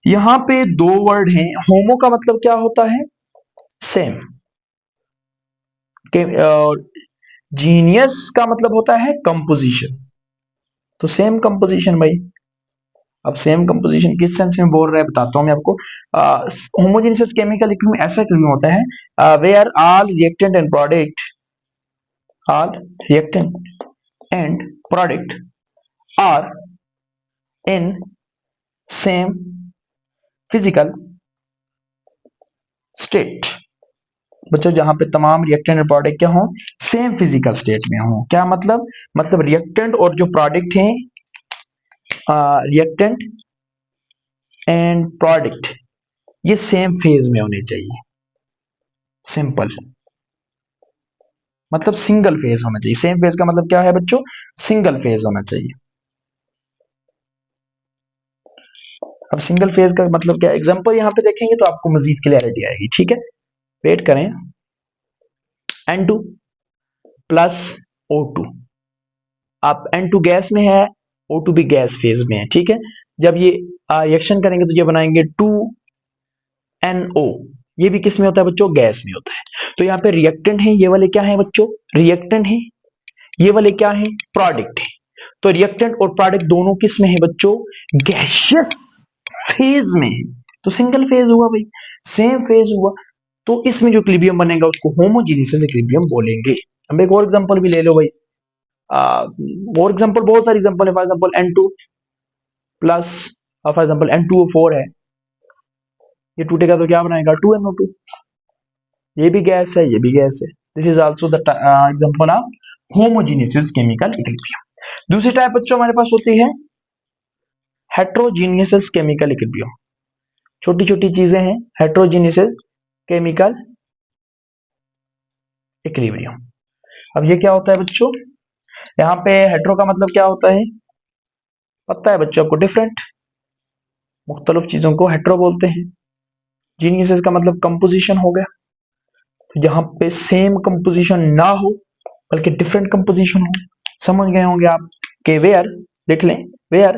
यहां पे दो वर्ड हैं। होमो का मतलब क्या होता है, सेम, जीनियस का मतलब होता है कंपोजिशन। तो सेम कंपोजिशन भाई, अब सेम कंपोजिशन किस सेंस में बोल रहे हैं बताता हूं मैं आपको। होमोजेनियस केमिकल इक्विलिब्रियम ऐसा इक्विलिब्रियम होता है where all reactant and product, all reactant and product are in same physical state. बच्चों जहां पे तमाम रिएक्टेंट और प्रोडक्ट क्या हो, सेम फिजिकल स्टेट में हो। क्या मतलब रिएक्टेंट और जो प्रोडक्ट हैं, रिएक्टेंट एंड प्रोडक्ट ये सेम फेज में होने चाहिए। सिंपल मतलब सिंगल फेज होना चाहिए। सेम फेज का मतलब क्या है बच्चों, सिंगल फेज होना चाहिए। अब सिंगल फेज का मतलब क्या, एग्जांपल यहां पे देखेंगे तो आपको मजीद क्लैरिटी आएगी, ठीक है। वेट करें, N2 प्लस O2, आप N2 गैस में है, O2 भी गैस फेज में है, ठीक है। जब ये रिएक्शन करेंगे तो ये बनाएंगे 2NO, ये भी किस में होता है बच्चों, गैस में होता है। तो यहाँ पे रिएक्टेंट है, ये वाले क्या है बच्चों, रिएक्टेंट है, ये वाले क्या है, प्रोडक्ट है। तो रिएक्टेंट और प्रोडक्ट दोनों किस में है बच्चों, गैसियस फेज में है। तो सिंगल फेज हुआ भाई, सेम फेज हुआ। तो इसमें जो इक्विलिब्रियम बनेगा उसको होमोजेनियस इक्विलिब्रियम बोलेंगे। अब एक और एग्जांपल भी ले लो भाई, और एग्जांपल बहुत सारे एग्जांपल है। For example N2 plus, for example N2O4 है, ये टूटेगा तो क्या बनाएगा 2NO2, ये भी गैस है, ये भी गैस है। This is also the example of homogeneous chemical equilibrium. दूसरी टाइप बच्चों हमारे पास होती है हेटेरोजेनियस केमिकल इक्विलिब्रियम। छोटी छोटी चीजें हैं, हेटेरोजेनियस केमिकल इक्विलिब्रियम। अब ये क्या होता है बच्चों, यहाँ पे हेटेरो का मतलब क्या होता है, पता है बच्चों आपको, डिफरेंट, मुख्तलिफ चीजों को हेटेरो बोलते हैं। जीनियस का मतलब कंपोजिशन हो गया, तो जहां पे सेम कंपोजिशन ना हो बल्कि डिफरेंट कंपोजिशन हो। समझ गए होंगे आप कि वेयर, लिख लें, where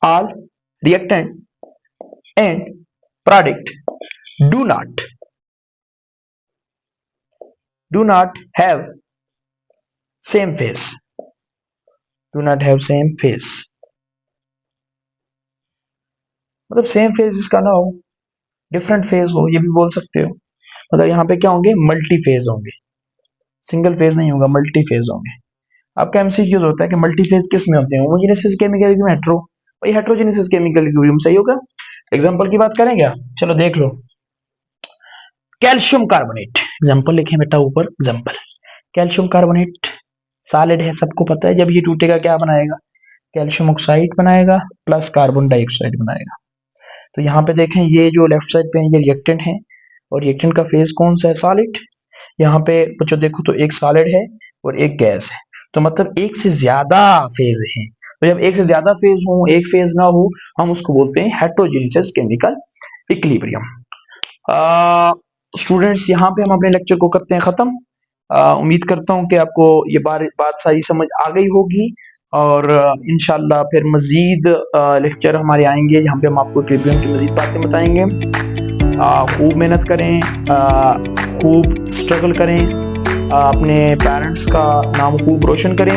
all reactant and product do not have same phase, do not have same phase, मतलब सेम फेज इसका ना हो, डिफरेंट फेज हो, ये भी बोल सकते हो। मतलब यहाँ पे क्या होंगे, मल्टी फेज होंगे, सिंगल फेज नहीं होगा, मल्टी फेज होंगे। आपका एमसीक्यूज होता है कि मल्टी फेज किस में होते हैं, होमोजेनियस केमिकल इक्विलिब्रियम, हेटेरो, भाई हेटेरोजेनियस केमिकल इक्विलिब्रियम सही होगा। एग्जांपल की बात करेंगे, चलो देख लो। कैल्शियम कार्बोनेट, एग्जाम्पल लिखे बेटा ऊपर, एग्जाम्पल कैल्शियम कार्बोनेट सॉलिड है, सबको पता है, जब ये टूटेगा क्या बनाएगा, कैल्शियम ऑक्साइड बनाएगा प्लस कार्बन डाइऑक्साइड बनाएगा। तो यहाँ पे देखें ये जो लेफ्ट साइड पे है ये रिएक्टेंट है और रिएक्टेंट का फेज कौन सा है, सॉलिड। यहाँ पे बच्चों देखो तो एक सॉलिड है और एक गैस है, तो मतलब एक से ज्यादा फेज है। तो जब एक से ज्यादा फेज हो, एक फेज ना हो, हम उसको बोलते हैं हेटेरोजेनेस केमिकल इक्विलिब्रियम। स्टूडेंट्स यहाँ पे हम अपने लेक्चर को करते हैं खत्म। उम्मीद करता हूँ कि आपको ये बात सारी समझ आ गई होगी और इंशाल्लाह फिर मजीद लेक्चर हमारे आएंगे जहाँ पे हम आपको इक्विलिब्रियम की मजीद बातें बताएंगे। खूब मेहनत करें, खूब स्ट्रगल करें, अपने पेरेंट्स का नाम खूब रोशन करें